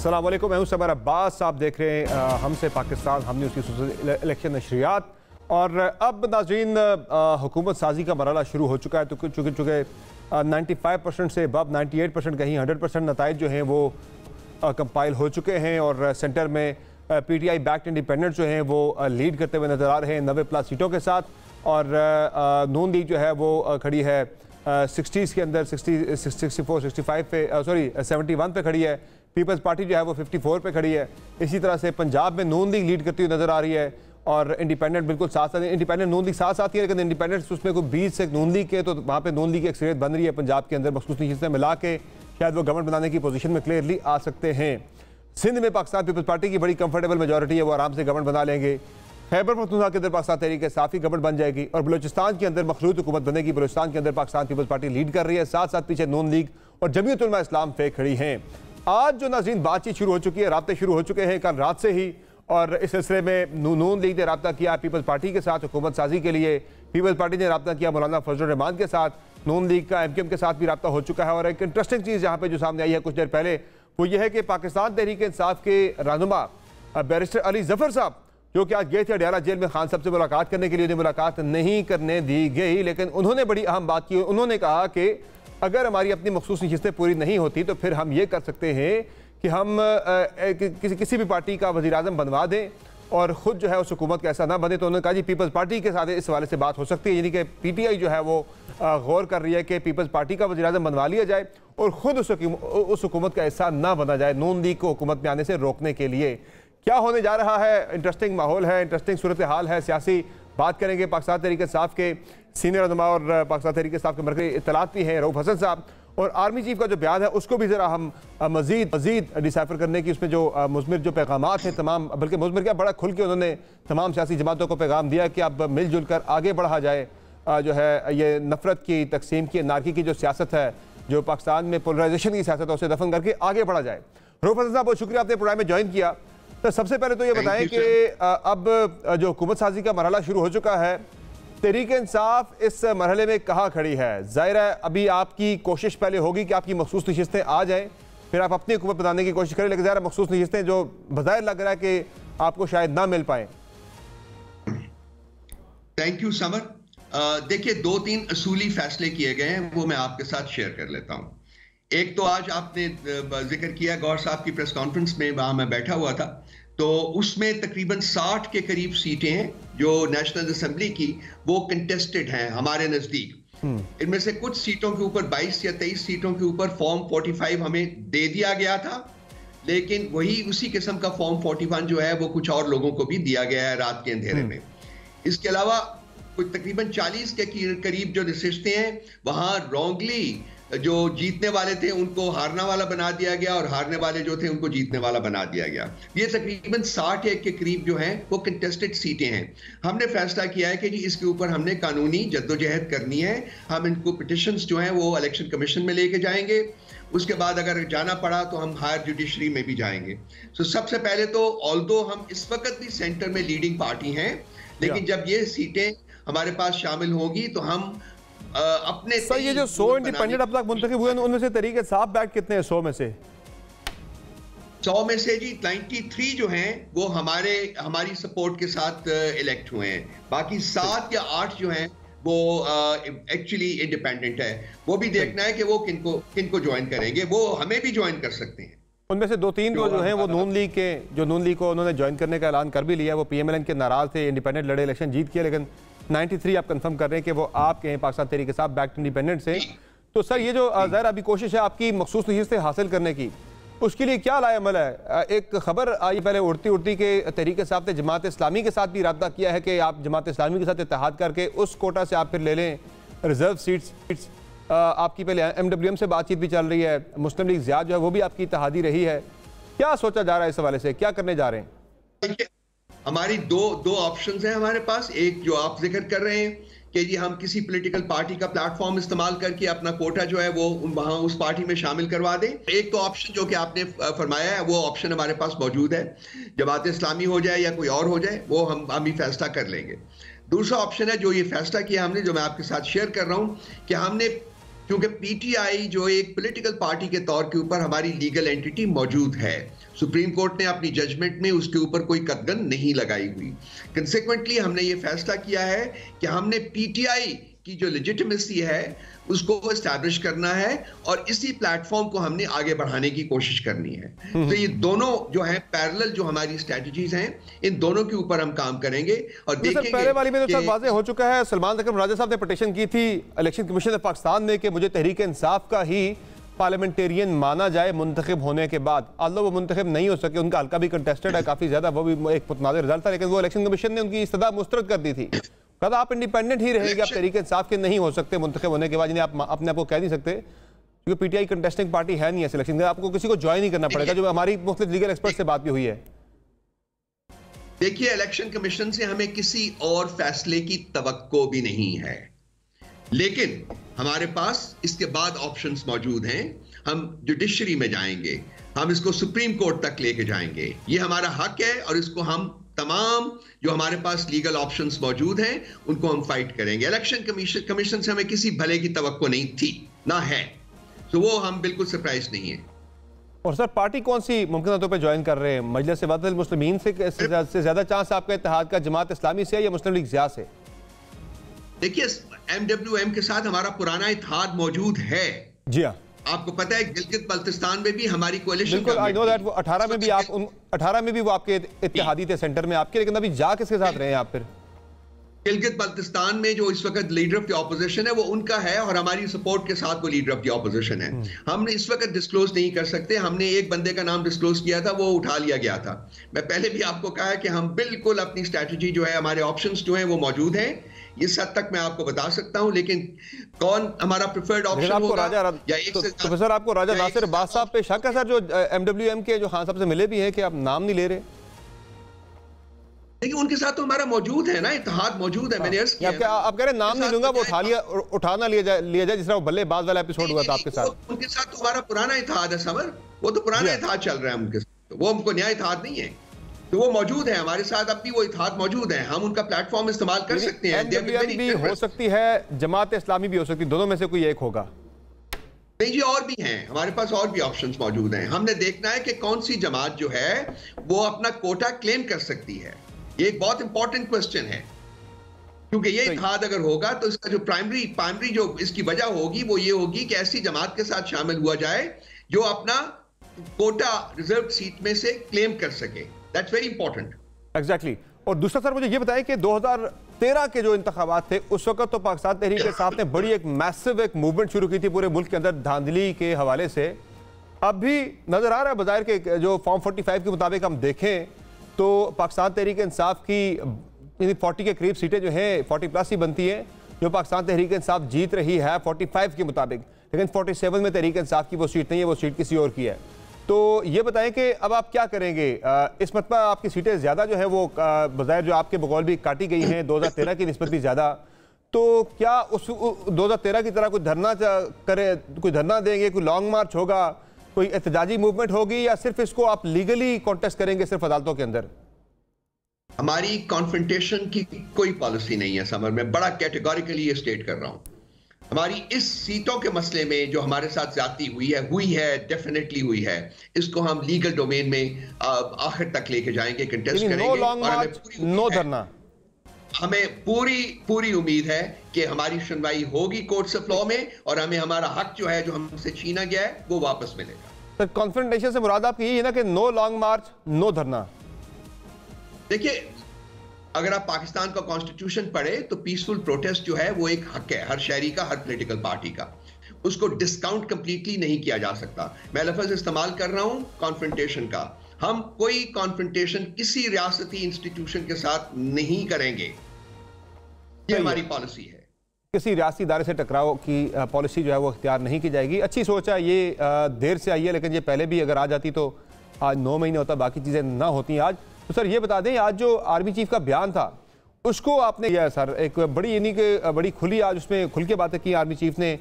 अस्सलाम वालेकुम, मैं हूं समर अब्बास। आप देख रहे हैं हमसे पाकिस्तान, हम न्यूज़ की इलेक्शन नशरियात। और अब नाज़रीन हुकूमत साजी का मरहला शुरू हो चुका है, तो चूँकि 95% से अब 98% कहीं 100% नताइज जो हैं वो कंपाइल हो चुके हैं और सेंटर में PTI बैक्ड इंडिपेंडेंट जो हैं वो लीड करते हुए नज़र आ रहे हैं 90+ सीटों के साथ। और नून लीग जो है वो खड़ी है 60s के अंदर, 64, 65 पे, सॉरी 71 पे खड़ी है। पीपल्स पार्टी जो है वो 54 पे खड़ी है। इसी तरह से पंजाब में नून लीग लीड करती हुई नज़र आ रही है और इंडिपेंडेंट बिल्कुल साथ साथ, इंडिपेंडेंट नून लीग साथ साथ ही है, लेकिन इंडिपेंडेंट उसमें कोई 20 से नून लीग के, तो वहाँ पे नून लीग की अक्सरियत बन रही है पंजाब के अंदर। मखसूस नशिस्तें मिला के शायद वो गवर्नमेंट बनाने की पोजीशन में क्लियरली आ सकते हैं। सिंध में पाकिस्तान पीपल्स पार्टी की बड़ी कंफर्टेबल मेजॉरिटी है, वो आराम से गवर्नमेंट बना लेंगे। खैबर पख्तूनख्वा के अंदर पाकिस्तान तहरीक इंसाफ की गवर्नमेंट बन जाएगी और बलूचिस्तान के अंदर मखलूत हुकूमत बनेगी। बलूचिस्तान के अंदर पाकिस्तान पीपल्स पार्टी लीड कर रही है, साथ साथ पीछे नून लीग और जमीयत उलमा इस्लाम पे खड़ी हैं। आज जो नाज़रीन बातचीत शुरू हो चुकी है, राब्ते शुरू हो चुके हैं कल रात से ही, और इस सिलसिले में नून लीग ने रब्ता किया पीपल्स पार्टी के साथ हुकूमत साजी के लिए। पीपल्स पार्टी ने रब्ता किया मौलाना फजलुर रहमान के साथ। नून लीग का MKM के साथ भी रब्ता हो चुका है। और एक इंटरेस्टिंग चीज़ यहाँ पे जो सामने आई है कुछ देर पहले, वो ये है कि पाकिस्तान तहरीक इंसाफ के रहनुमा बैरिस्टर अली जफर साहब, जो कि आज गए थे अडयाला जेल में खान साहब से मुलाकात करने के लिए, उन्हें मुलाकात नहीं करने दी गई, लेकिन उन्होंने बड़ी अहम बात की। उन्होंने कहा कि अगर हमारी अपनी मखसूस नशिस्तें पूरी नहीं होती तो फिर हम ये कर सकते हैं कि हम किसी भी पार्टी का वज़ीर आज़म बनवा दें और ख़ुद जो है उस हुकूमत का ऐसा ना बने। तो उन्होंने कहा जी पीपल्स पार्टी के साथ इस हवाले से बात हो सकती है, यानी कि PTI जो है वो गौर कर रही है कि पीपल्स पार्टी का वज़ीर आज़म बनवा लिया जाए और ख़ुद उस हुकूमत का हिस्सा ना बना जाए, नून लीग को हुकूमत में आने से रोकने के लिए। क्या होने जा रहा है? इंटरेस्टिंग माहौल है, इंटरेस्टिंग सूरत हाल है सियासी। बात करेंगे पाकिस्तान तहरीक इंसाफ के सीनियर रहनुमा और पाकिस्तान तहरीक इंसाफ के मरकज़ी इत्तलात भी हैं रऊफ़ हसन साहब, और आर्मी चीफ का जो बयान है उसको भी ज़रा हम मज़ीद डिसाइफर करने की, उसमें जो मुज़मिर जो पैगामात हैं तमाम, बल्कि मुज़मिर क्या बड़ा खुल के उन्होंने तमाम सियासी जमातों को पैगाम दिया कि अब मिलजुल कर आगे बढ़ा जाए। जो है ये नफ़रत की, तकसीम की, नारकी की जो सियासत है, जो पाकिस्तान में पोलराइजेशन की सियासत है, उसे दफन करके आगे बढ़ा जाए। रऊफ़ हसन साहब बहुत शुक्रिया, आपने प्रोग्राम में ज्वाइन किया। तो सबसे पहले तो ये बताएं कि अब जो हुकूमत साजी का मरहला शुरू हो चुका है, तहरीक इंसाफ इस मरहले में कहाँ खड़ी है? ज़ाहिर है अभी आपकी कोशिश पहले होगी कि आपकी मखसूस नशिस्तें आ जाएं, फिर आप अपनी हुकूमत बनाने की कोशिश करें, लेकिन ज़ाहिर मखसूस नशिस्तें जो बज़ाहिर लग रहा है कि आपको शायद ना मिल पाए। Thank you summer. देखिए 2-3 असूली फैसले किए गए हैं, वो मैं आपके साथ शेयर कर लेता हूँ। एक तो आज आपने जिक्र किया गौर साहब की प्रेस कॉन्फ्रेंस में, वहां मैं बैठा हुआ था, तो उसमें तकरीबन 60 के करीब सीटें हैं जो नेशनल असेंबली की वो कंटेस्टेड हैं हमारे नजदीक। इनमें से कुछ सीटों के ऊपर 22 या 23 सीटों के ऊपर फॉर्म 45 हमें दे दिया गया था, लेकिन वही उसी किस्म का फॉर्म 41 जो है वो कुछ और लोगों को भी दिया गया है रात के अंधेरे में। इसके अलावा कुछ तकरीबन 40 के करीब जो नशिस्तें हैं वहां रॉन्गली जो जीतने वाले थे उनको हारने वाला बना दिया गया और हारने वाले जो थे उनको जीतने वाला बना दिया गया। ये तकरीबन 60 के करीब जो हैं वो कंटेस्टेड सीटें हैं। हमने फैसला किया है कि जी इसके ऊपर हमने कानूनी जद्दोजहद करनी है। हम इनको पिटिशंस जो हैं वो इलेक्शन कमीशन में लेके जाएंगे, उसके बाद अगर जाना पड़ा तो हम हायर जुडिशरी में भी जाएंगे। तो सबसे पहले तो ऑल्दो हम इस वक्त भी सेंटर में लीडिंग पार्टी हैं, लेकिन जब ये सीटें हमारे पास शामिल होगी तो हम अपने सर ये जो 100 इंडिपेंडेंट अब तक मुंतखब हुए उनमें से तहरीक इंसाफ बैठ कितने हैं? 100 में से 100 में से जी 93 जो हैं वो हमारी सपोर्ट के साथ इलेक्ट हुए हैं। बाकी 7 या 8 जो हैं वो एक्चुअली इंडिपेंडेंट है। वो भी देखना है कि वो किनको ज्वाइन करेंगे, वो हमें भी ज्वाइन कर सकते हैं। उनमें से 2-3 जो हैं वो नून लीग को उन्होंने ज्वाइन करने का ऐलान कर भी लिया। वो PMLN के नाराज थे, इंडिपेंडेंट लड़े, इलेक्शन जीत किया, लेकिन 93 आप कंफर्म कर रहे हैं कि वो आपके हैं पाकिस्तान तहरीक इंसाफ बैक्ड इंडिपेंडेंट से। तो सर ये जो ज़ाहिर अभी कोशिश है आपकी मखसूस नशिस्तें हासिल करने की, उसके लिए क्या लाएअमल है? एक खबर आई पहले उड़ती के तहरीक इंसाफ ने जमात इस्लामी के साथ भी रब्ता किया है कि आप जमात इस्लामी के साथ इत्तेहाद करके उस कोटा से आप फिर ले लें रिजर्व सीट्स। आपकी पहले MWM से बातचीत भी चल रही है, मुस्लिम लीग ज़ियाद जो है वो भी आपकी इत्तेहादी रही है। क्या सोचा जा रहा है इस हवाले से, क्या करने जा रहे हैं? हमारी दो ऑप्शंस हैं हमारे पास। एक जो आप जिक्र कर रहे हैं कि जी हम किसी पॉलिटिकल पार्टी का प्लेटफॉर्म इस्तेमाल करके अपना कोटा जो है वो वहां उस पार्टी में शामिल करवा दें। एक तो ऑप्शन जो कि आपने फरमाया है वो ऑप्शन हमारे पास मौजूद है, जमात इस्लामी हो जाए या कोई और हो जाए वो हम ही फैसला कर लेंगे। दूसरा ऑप्शन है जो ये फैसला किया हमने, जो मैं आपके साथ शेयर कर रहा हूं कि हमने, क्योंकि PTI जो एक पॉलिटिकल पार्टी के तौर के ऊपर हमारी लीगल एंटिटी मौजूद है, सुप्रीम कोर्ट ने अपनी जजमेंट में उसके ऊपर कोई कदगन नहीं लगाई हुई। कंसेक्वेंटली हमने ये फैसला किया है कि हमने पीटीआई की जो लेजिटिमेसी है उसको एस्टैब्लिश करना है और इसी प्लेटफॉर्म को हमने आगे बढ़ाने की कोशिश करनी है। तो ये दोनों जो है पैरेलल जो हमारी स्ट्रेटजीज हैं, इन दोनों के ऊपर हम काम करेंगे और देखेंगे। पहले वाली में तो सर वाज़ेह हो चुका है, सलमान अकरम राजा साहब ने पिटीशन की थी इलेक्शन कमीशन ऑफ पाकिस्तान में कि मुझे तहरीक इंसाफ का ही पार्लियामेंटेरियन माना जाए मुंतखब होने के बाद। अल्लाह वो मुंतखब नहीं हो सके, उनका हल्का भी कंटेस्टेड है काफ़ी ज़्यादा, वो भी एक मुतनाज़िर रिजल्ट था, लेकिन वो इलेक्शन कमीशन ने उनकी इस्तदा मुस्तरद कर दी थी। कहा आप इंडिपेंडेंट ही रहेंगे, आप तहरीक इंसाफ के नहीं हो सकते मुंतखब होने के बाद, जिन्हें आप अपने आप को कह नहीं सकते क्योंकि पीटीआई कंटेस्टिंग पार्टी है नहीं है सिलेक्शन, आपको किसी को ज्वाइन ही करना पड़ेगा, जो हमारी मुख्तलिफ लीगल एक्सपर्ट से बात भी हुई है। देखिए, इलेक्शन कमीशन से हमें किसी और फैसले की तवक्को भी नहीं है, लेकिन हमारे पास इसके बाद ऑप्शंस मौजूद हैं। हम जुडिशरी में जाएंगे, हम इसको सुप्रीम कोर्ट तक लेके जाएंगे, ये हमारा हक है और इसको हम तमाम जो हमारे पास लीगल ऑप्शंस मौजूद हैं उनको हम फाइट करेंगे। इलेक्शन कमीशन से हमें किसी भले की तवक्को नहीं थी ना है, तो वो हम बिल्कुल सरप्राइज नहीं है। और सर पार्टी कौन सी मुमकिन तौर पर ज्वाइन कर रहे हैं? मजलिस वफ़द मुस्लिमीन से ज्यादा चांस आपका इत्तेहाद का जमात इस्लामी से या मुस्लिम लीग ज़िया से? देखिए, MWM के साथ हमारा पुराना इत्तेहाद मौजूद है। जी हाँ, आपको पता है गिलगित बल्तिस्तान में भी हमारी कोalition, बिल्कुल आई नो दैट, वो 18 में भी आप 18 में भी वो आपके इत्तेहादी थे सेंटर में आपके, लेकिन अभी जा किसके साथ रहे हैं आप? फिर गिलगित बल्तिस्तान में जो इस वक्त लीडर ऑफ द ऑपोजिशन है वो उनका है और हमारी सपोर्ट के साथ वो लीडर ऑफ द ऑपोजिशन है। हमने इस वक्त डिस्क्लोज नहीं कर सकते, हमने एक बंदे का नाम डिस्क्लोज किया था, वो उठा लिया गया था। मैं पहले भी आपको कहा है कि हम बिल्कुल अपनी स्ट्रैटेजी जो है, हमारे ऑप्शंस जो है वो मौजूद हैं, इस हद तक मैं आपको बता सकता हूं, लेकिन कौन हमारा प्रेफर्ड ऑप्शन होगा या एक से तो सर आपको राजा नासिर अब्बास साहब पे शक है सर, जो MWM के जो खान साहब से मिले भी हैं, कि आप नाम नहीं ले रहे? देखिए, उनके साथ तो हमारा मौजूद है ना, इत्तेहाद मौजूद है। मैंने अर्ज किया, आप कह रहे हैं नाम नहीं लूंगा, वो उठाना लिया जाए जिस तरह वो बल्लेबाज वाला एपिसोड हुआ था आपके साथ। उनके साथ तो हमारा पुराना इत्तेहाद है समर, वो तो पुराना इत्तेहाद चल रहा है उनके साथ, वो हमको नया इत्तेहाद नहीं है, तो वो मौजूद है हमारे साथ, अब भी वो इत्तेहाद मौजूद है, हम उनका प्लेटफॉर्म इस्तेमाल कर सकते हैं। MWM भी हो सकती है, जमात इस्लामी भी हो सकती है, दोनों में से कोई एक होगा? नहीं जी, और भी हैं हमारे पास, और भी ऑप्शंस मौजूद हैं। हमने देखना है कि कौन सी जमात जो है वो अपना कोटा क्लेम कर सकती है, ये एक बहुत इंपॉर्टेंट क्वेश्चन है, क्योंकि ये इत्तेहाद अगर होगा तो इसका जो प्राइमरी जो इसकी वजह होगी वो ये होगी कि ऐसी जमात के साथ शामिल हुआ जाए जो अपना कोटा रिजर्व सीट में से क्लेम कर सके। That's very important. एग्जैक्टली। और दूसरा सर मुझे ये बताएं कि 2013 के जो इंतखाबात थे उस वक्त तो पाकिस्तान तहरीक इंसाफ ने बड़ी एक मैसिव एक मूवमेंट शुरू की थी पूरे मुल्क के अंदर धांधली के हवाले से। अब भी नजर आ रहा है बाज़ाहिर के जो फॉर्म 45 के मुताबिक हम देखें तो पाकिस्तान तहरीक इंसाफ की 40 के करीब सीटें जो हैं 40+ ही बनती हैं जो पाकिस्तान तहरीक इंसाफ जीत रही है 45 के मुताबिक, लेकिन 47 में तहरीक इंसाफ की वो सीट नहीं है, वो सीट किसी और की है। तो ये बताएं कि अब आप क्या करेंगे? इस मरतबा आपकी सीटें ज़्यादा जो है वो बज़ाहिर जो आपके बकौल भी काटी गई हैं 2013 की निस्बत भी ज़्यादा, तो क्या उस 2013 की तरह कोई धरना करे, कोई धरना देंगे, कोई लॉन्ग मार्च होगा, कोई एहतजाजी मूवमेंट होगी, या सिर्फ इसको आप लीगली कॉन्टेस्ट करेंगे सिर्फ अदालतों के अंदर? हमारी कॉन्फ्रंटेशन की कोई पॉलिसी नहीं है समर, मैं बड़ा कैटेगोरिकली ये स्टेट कर रहा हूं। हमारी इस सीटों के मसले में जो हमारे साथ ज्यादती हुई है डेफिनेटली हुई है, इसको हम लीगल डोमेन में आखिर तक लेके जाएंगे, कंटेस्ट करेंगे। नो धरना। हमें पूरी उम्मीद है कि हमारी सुनवाई होगी कोर्ट्स ऑफ लॉ में और हमें हमारा हक जो है, जो हमसे छीना गया है, वो वापस मिलेगा। सर कॉन्फ्रंटेशन से मुराद आपकी यही है ना कि नो लॉन्ग मार्च नो धरना? देखिए, अगर आप पाकिस्तान का कॉन्स्टिट्यूशन पढ़े तो पीसफुल प्रोटेस्ट जो है वो एक हक है हर शहरी का, हर पॉलिटिकल पार्टी का, उसको डिस्काउंट कंप्लीटली नहीं किया जा सकता। मैं लफ्ज इस्तेमाल कर रहा हूं कॉन्फ्रंटेशन का, हम कोई कॉन्फ्रंटेशन किसी रियासती इंस्टीट्यूशन के साथ नहीं करेंगे, ये हमारी पॉलिसी है। किसी रियासती इदारे से टकराव की पॉलिसी जो है वो इख्तियार नहीं की जाएगी। अच्छी सोच है, ये देर से आई है, लेकिन ये पहले भी अगर आ जाती तो आज 9 महीने होता, बाकी चीज़ें ना होती आज। तो सर ये बता दें, आज जो आर्मी चीफ का बयान था उसको आपने किया है सर, एक बड़ी यानी कि बड़ी खुली, आज उसमें खुल के बातें की आर्मी चीफ ने।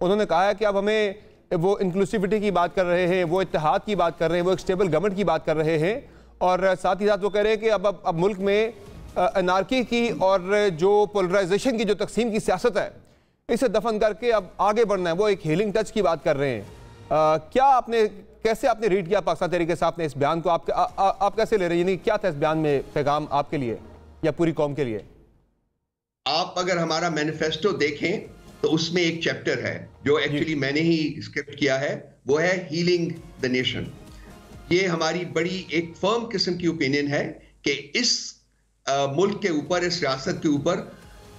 उन्होंने कहा है कि अब हमें वो इंक्लूसिविटी की बात कर रहे हैं, वो इत्तेहाद की बात कर रहे हैं, वो एक स्टेबल गवर्नमेंट की बात कर रहे हैं, और साथ ही साथ वो कह रहे हैं कि अब मुल्क में अनार्की की और जो पोलराइजेशन की जो तकसीम की सियासत है इसे दफन करके अब आगे बढ़ना है, वो एक हीलिंग टच की बात कर रहे हैं। क्या आपने कैसे आपने रीड किया पाकिस्तान तहरीक इंसाफ ने इस बयान को? आप कैसे ले रहे हैं? यानी क्या था इस बयान में पैगाम आपके लिए या पूरी कौम के लिए? आप अगर हमारा मैनिफेस्टो देखें तो उसमें एक चैप्टर है जो एक्चुअली मैंने ही स्क्रिप्ट किया है, वो है हीलिंग द नेशन। ये हमारी बड़ी एक फर्म किस्म की ओपिनियन है कि इस मुल्क के ऊपर, इस रियासत के ऊपर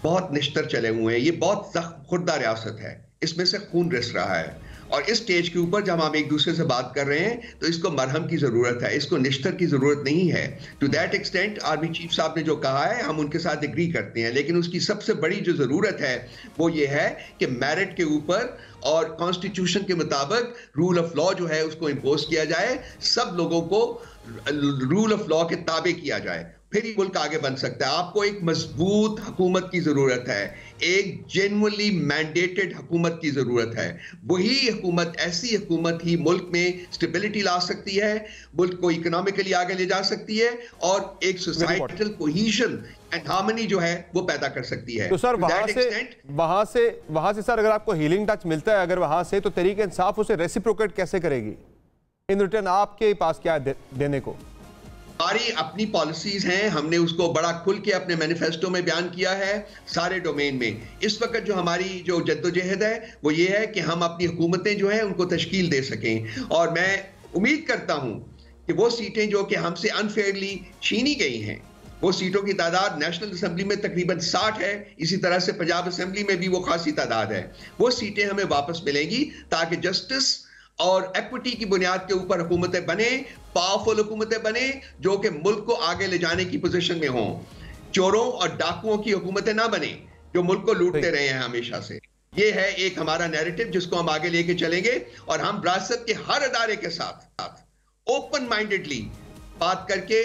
बहुत निश्तर चले हुए हैं। ये बहुत जख्म खुर्दा रियासत है, इसमें से खून रिस रहा है। और इस स्टेज के ऊपर जब हम एक दूसरे से बात कर रहे हैं तो इसको मरहम की जरूरत है, इसको निश्तर की जरूरत नहीं है। To that extent army chief साहब ने जो कहा है हम उनके साथ एग्री करते हैं, लेकिन उसकी सबसे बड़ी जो जरूरत है वो ये है कि मेरिट के ऊपर और कॉन्स्टिट्यूशन के मुताबिक रूल ऑफ लॉ जो है उसको इंपोज किया जाए, सब लोगों को रूल ऑफ लॉ के ताबे किया जाए, फिर ही मुल्क आगे बन सकता है। आपको एक मजबूत हुकूमत की जरूरत है, एक जेन्युइनली मैंडेटेड हुकूमत की जरूरत है। वही हुकूमत, ऐसी हुकूमत ही मुल्क में स्टेबिलिटी ला सकती है, मुल्क को इकोनॉमिकली आगे ले जा सकती है और एक सोसाइटल कोहेजन एंड हार्मनी जो है वो पैदा कर सकती है। तो सर वहां से सर अगर आपको हीलिंग टच मिलता है अगर वहां से, तो तहरीक इंसाफ उसे रेसिप्रोकेट कैसे करेगी? इन रिटर्न आपके पास क्या देने को? हमारी अपनी पॉलिसीज हैं, हमने उसको बड़ा खुल के अपने मैनिफेस्टो में बयान किया है सारे डोमेन में। इस वक्त जो हमारी जो जद्दोजहद है वो ये है कि हम अपनी हुकूमतें जो है उनको तश्कील दे सकें। और मैं उम्मीद करता हूं कि वो सीटें जो कि हमसे अनफेयरली छीनी गई हैं, वो सीटों की तादाद नेशनल असेंबली में तकरीबन 60 है, इसी तरह से पंजाब असेंबली में भी वो खासी तादाद है। वो सीटें हमें वापस मिलेंगी ताकि जस्टिस और इक्विटी की बुनियाद के ऊपर हुकूमतें बने, पावरफुल हुकूमतें बने जो कि मुल्क को आगे ले जाने की पोजीशन में हों। चोरों और डाकुओं की हुकूमतें ना बने जो मुल्क को लूटते रहे हैं हमेशा से। ये है एक हमारा नैरेटिव जिसको हम आगे लेके चलेंगे और हम विरासत के हर अदारे के साथ ओपन माइंडेडली बात करके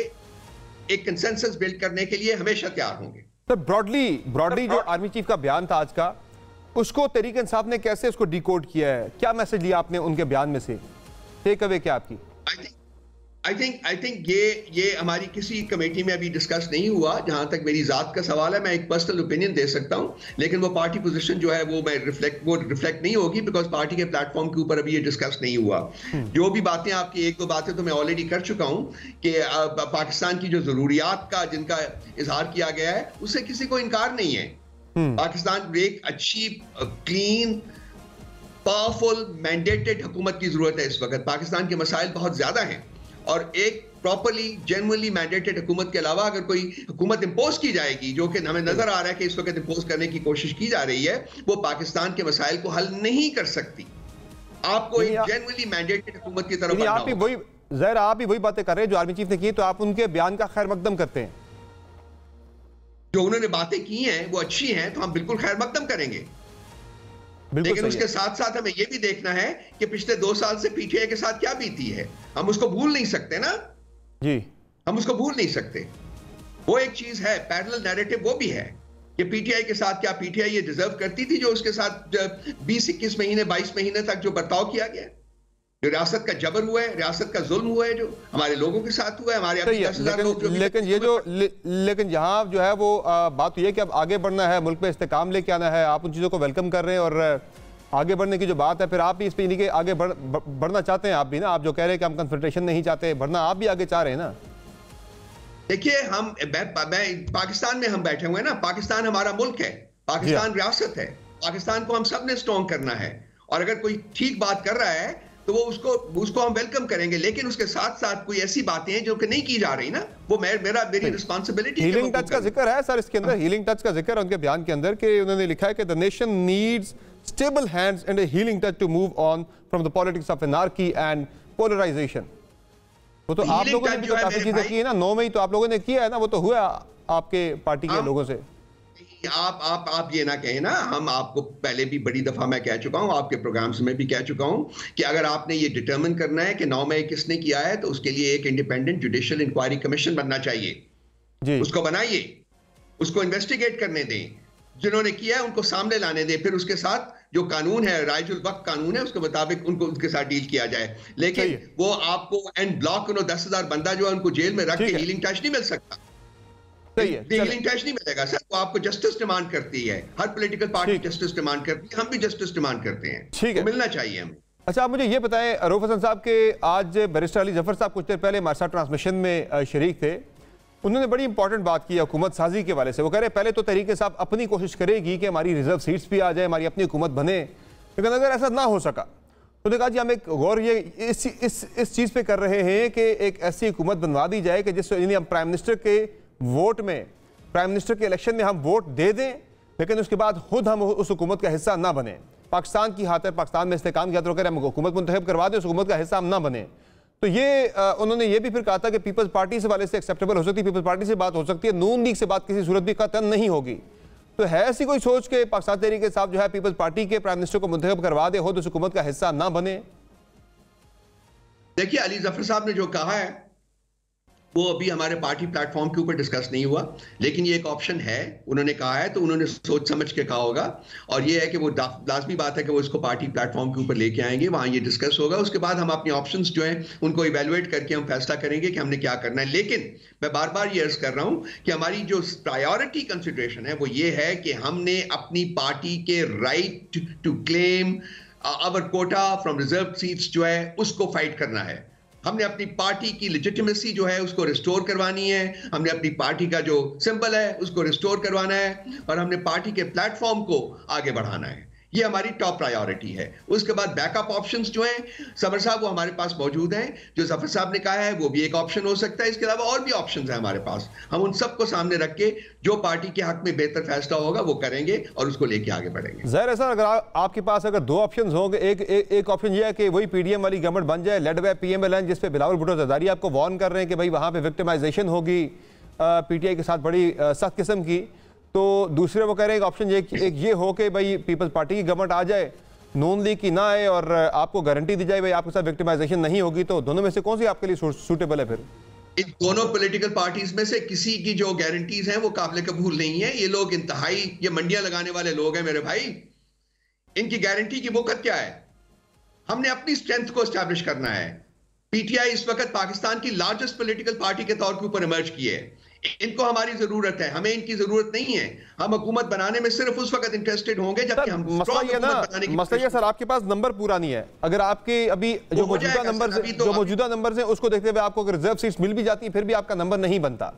एक कंसेंसस बिल्ड करने के लिए हमेशा तैयार होंगे। तो ब्रॉडली जो आर्मी चीफ का बयान था आज का, उसको तहरीक इंसाफ ने कैसे उसको डिकोड किया है? क्या मैसेज लिया आपने उनके बयान में से? टेक अवे क्या आपकी? आई थिंक ये हमारी किसी कमेटी में अभी डिस्कस नहीं हुआ। जहां तक मेरी जात का सवाल है, मैं एक पर्सनल ओपिनियन दे सकता हूं, लेकिन वो पार्टी पोजीशन जो है वो रिफ्लेक्ट नहीं होगी, बिकॉज पार्टी के प्लेटफॉर्म के ऊपर अभी ये डिस्कस नहीं हुआ। जो भी बातें आपकी, एक दो बातें तो मैं ऑलरेडी कर चुका हूं कि पाकिस्तान की जो जरूरियात का जिनका इजहार किया गया है उससे किसी को इनकार नहीं है। पाकिस्तान एक अच्छी, क्लीन, पावरफुल, मैंडेटेड हुकूमत की जरूरत है। इस वक्त पाकिस्तान के मसाइल बहुत ज्यादा हैं और एक प्रॉपरली जेन्युइनली मैंडेटेड हुकूमत के अलावा अगर कोई हुकूमत इंपोज की जाएगी, जो कि हमें नजर आ रहा है कि इस वक्त इंपोज करने की कोशिश की जा रही है, वो पाकिस्तान के मसाइल को हल नहीं कर सकती। आपको एक जेन्युइनली मैंडेटेड हुकूमत की तरफ आप भी वही बातें कर रहे हैं जो आर्मी चीफ ने की, तो आप उनके बयान का खैर मकदम करते हैं? जो उन्होंने बातें की हैं वो अच्छी हैं तो हम बिल्कुल खैर मकदम करेंगे, लेकिन उसके साथ साथ हमें यह भी देखना है कि पिछले 2 साल से पीटीआई के साथ क्या बीती है। हम उसको भूल नहीं सकते ना जी, हम उसको भूल नहीं सकते। वो एक चीज है, पैरेलल नैरेटिव वो भी है कि पीटीआई के साथ क्या पीटीआई ये डिजर्व करती थी जो उसके साथ 20-21 महीने 22 महीने तक जो बर्ताव किया गया, जो रियासत का जबर हुआ है, रियासत का जुल्म हुआ है, जो हमारे लोगों के साथ हुआ है, हमारे लेकिन यहाँ जो है वो बात ये है कि अब आगे बढ़ना है, मुल्क में इस्तेकाम लेके आना है। आप उन चीज़ों को वेलकम कर रहे हैं और आगे बढ़ने की जो बात है, फिर आप भी इस पे आगे बढ़ना चाहते हैं आप भी ना? आप जो कह रहे हैं कि हम कन्फ्रंटेशन नहीं चाहते, बढ़ना आप भी आगे चाह रहे हैं ना? देखिए, हम पाकिस्तान में हम बैठे हुए हैं ना, पाकिस्तान हमारा मुल्क है, पाकिस्तान रियासत है, पाकिस्तान को हम सब ने स्ट्रॉन्ग करना है। और अगर कोई ठीक बात कर रहा है तो वो उसको हम वेलकम करेंगे, लेकिन उसके साथ साथ कोई ऐसी बातें हैं जो कि नहीं की जा रही ना, वो मेरी रिस्पांसिबिलिटी। हीलिंग टच का जिक्र है सर इसके अंदर, हीलिंग टच का जिक्र है उनके बयान के अंदर कि उन्होंने लिखा है कि the nation needs stable hands and a healing touch to move on from the politics of anarchy and polarisation. वो तो आप लोगों ने भी काफी चीजें की है ना, 9 मई तो आप लोगों ने किया है ना, वो तो हुआ आपके पार्टी के लोगों से। आप ये ना कहें ना, हम आपको पहले भी बड़ी दफा मैं कह चुका हूं, आपके प्रोग्राम्स में भी कह चुका हूं कि अगर आपने ये डिटरमिन करना है कि 9 मई किसने किया है तो उसके लिए एक इंडिपेंडेंट जुडिशियल इंक्वायरी कमीशन बनना चाहिए जी। उसको बनाइए, उसको इन्वेस्टिगेट करने दें, जिन्होंने किया है उनको सामने लाने दें, फिर उसके साथ जो कानून है, राइजुल वक्त कानून है, उसके मुताबिक उनको उनके साथ डील किया जाए। लेकिन वो आपको एंड ब्लॉक 10,000 बंदा जो है उनको जेल में रख के हीलिंग टच नहीं मिल सकता। हीलिंग टच नहीं मिलेगा सर, वो आपको जस्टिस डिमांड करती है, हर पॉलिटिकल पार्टी जस्टिस डिमांड करती है, हम भी जस्टिस डिमांड करते हैं, ठीक है, मिलना चाहिए हमें। अच्छा, आप मुझे ये बताएं रऊफ हसन साहब के आज बैरिस्टर अली जफर साहब कुछ देर पहले हमारे साथ ट्रांसमिशन में शरीक थे। उन्होंने बड़ी इंपॉर्टेंट बात की हुकूमत साजी के वाले से। वो कह रहे पहले तो तहरीक इंसाफ अपनी कोशिश करेगी कि हमारी रिजर्व सीट्स भी आ जाए, हमारी अपनी हुकूमत बने, लेकिन अगर ऐसा ना हो सका तो देखा जी हम एक गौर ये इस चीज़ पे कर रहे हैं कि एक ऐसी हुकूमत बनवा दी जाए कि जिस यानी हम प्राइम मिनिस्टर के वोट में, प्राइम मिनिस्टर के इलेक्शन में हम वोट दे दें, लेकिन उसके बाद खुद हम उस हुकूमत का हिस्सा ना बने। पाकिस्तान की हाथ है, पाकिस्तान में इस्तेकाम किया तो हम हुकूमत मुंतखब करवा दें, उस हुकूमत का हिस्सा हम ना बने। तो ये उन्होंने ये भी फिर कहा था कि पीपल्स पार्टी से वाले से एक्सेप्टेबल हो सकती है, पीपल्स पार्टी से बात हो सकती है, नून लीग से बात किसी सूरत भी कतई नहीं होगी। तो है ऐसी कोई सोच के पाकिस्तान तहरीक इंसाफ जो है पीपल्स पार्टी के प्राइम मिनिस्टर को मुंतखब करवा दे, हो तो उस हुकूमत का हिस्सा ना बने? देखिए, अली जफर साहब ने जो कहा है वो अभी हमारे पार्टी प्लेटफॉर्म के ऊपर डिस्कस नहीं हुआ, लेकिन ये एक ऑप्शन है, उन्होंने कहा है, तो उन्होंने सोच समझ के कहा होगा। और ये है कि वो लाजमी बात है कि वो इसको पार्टी प्लेटफॉर्म के ऊपर लेके आएंगे, वहां ये डिस्कस होगा। उसके बाद हम अपने ऑप्शंस जो हैं उनको इवेलुएट करके हम फैसला करेंगे कि हमने क्या करना है। लेकिन मैं बार बार ये अर्ज कर रहा हूं कि हमारी जो प्रायोरिटी कंसिडरेशन है वो ये है कि हमने अपनी पार्टी के right to claim our quota from reserve seats जो है उसको फाइट करना है। हमने अपनी पार्टी की लेजिटिमेसी जो है उसको रिस्टोर करवानी है, हमने अपनी पार्टी का जो सिंबल है उसको रिस्टोर करवाना है, और हमने पार्टी के प्लेटफॉर्म को आगे बढ़ाना है। ये हमारी टॉप प्रायोरिटी है। उसके बाद बैकअप ऑप्शंस जो हैं समर साहब वो हमारे पास मौजूद हैं, जो जफर साहब ने कहा है वो भी एक ऑप्शन हो सकता है। इसके अलावा और भी ऑप्शंस हैं हमारे पास, हम उन सबको सामने रख के जो पार्टी के हक में बेहतर फैसला होगा वो करेंगे और उसको लेके आगे बढ़ेंगे। ज़ाहिर है सर, अगर आपके पास अगर दो ऑप्शन होंगे, एक ऑप्शन ये है कि वही पीडीएम वाली गवर्नमेंट बन जाए लेड बाय पीएमएलएन, जिसपे बिलावल भुट्टो ज़रदारी आपको वार्न कर रहे हैं कि भाई वहाँ पे विक्टिमाइजेशन होगी पीटीआई के साथ बड़ी सख्त किस्म की। तो दूसरे वो कह रहे हैं ऑप्शन एक ये हो कि भाई पीपल्स पार्टी की गवर्नमेंट आ जाए, नून लीग की ना आए, और आपको गारंटी दी जाए भाई आपके साथ विक्टिमाइजेशन नहीं होगी। तो दोनों में से कौन सी आपके लिए सूटेबल है? फिर इन दोनों पॉलिटिकल पार्टीज में से किसी की जो गारंटीज हैं वो काबिल कबूल नहीं है। ये लोग इंतहाई ये मंडियां लगाने वाले लोग हैं मेरे भाई, इनकी गारंटी की वक़्त क्या है? हमने अपनी स्ट्रेंथ को एस्टैब्लिश करना है। पीटीआई इस वक्त पाकिस्तान की लार्जेस्ट पॉलिटिकल पार्टी के तौर के ऊपर इमर्ज की है। इनको हमारी जरूरत है, हमें इनकी जरूरत नहीं है। हम हुकूमत बनाने में सिर्फ उस वक्त इंटरेस्टेड होंगे जबकि हम मसला ये सर आपके पास नंबर पूरा नहीं है। अगर आपके अभी जो मौजूदा नंबर हैं उसको देखते हुए आपको अगर रिजर्व सीट्स मिल भी जाती है फिर भी आपका नंबर नहीं बनता।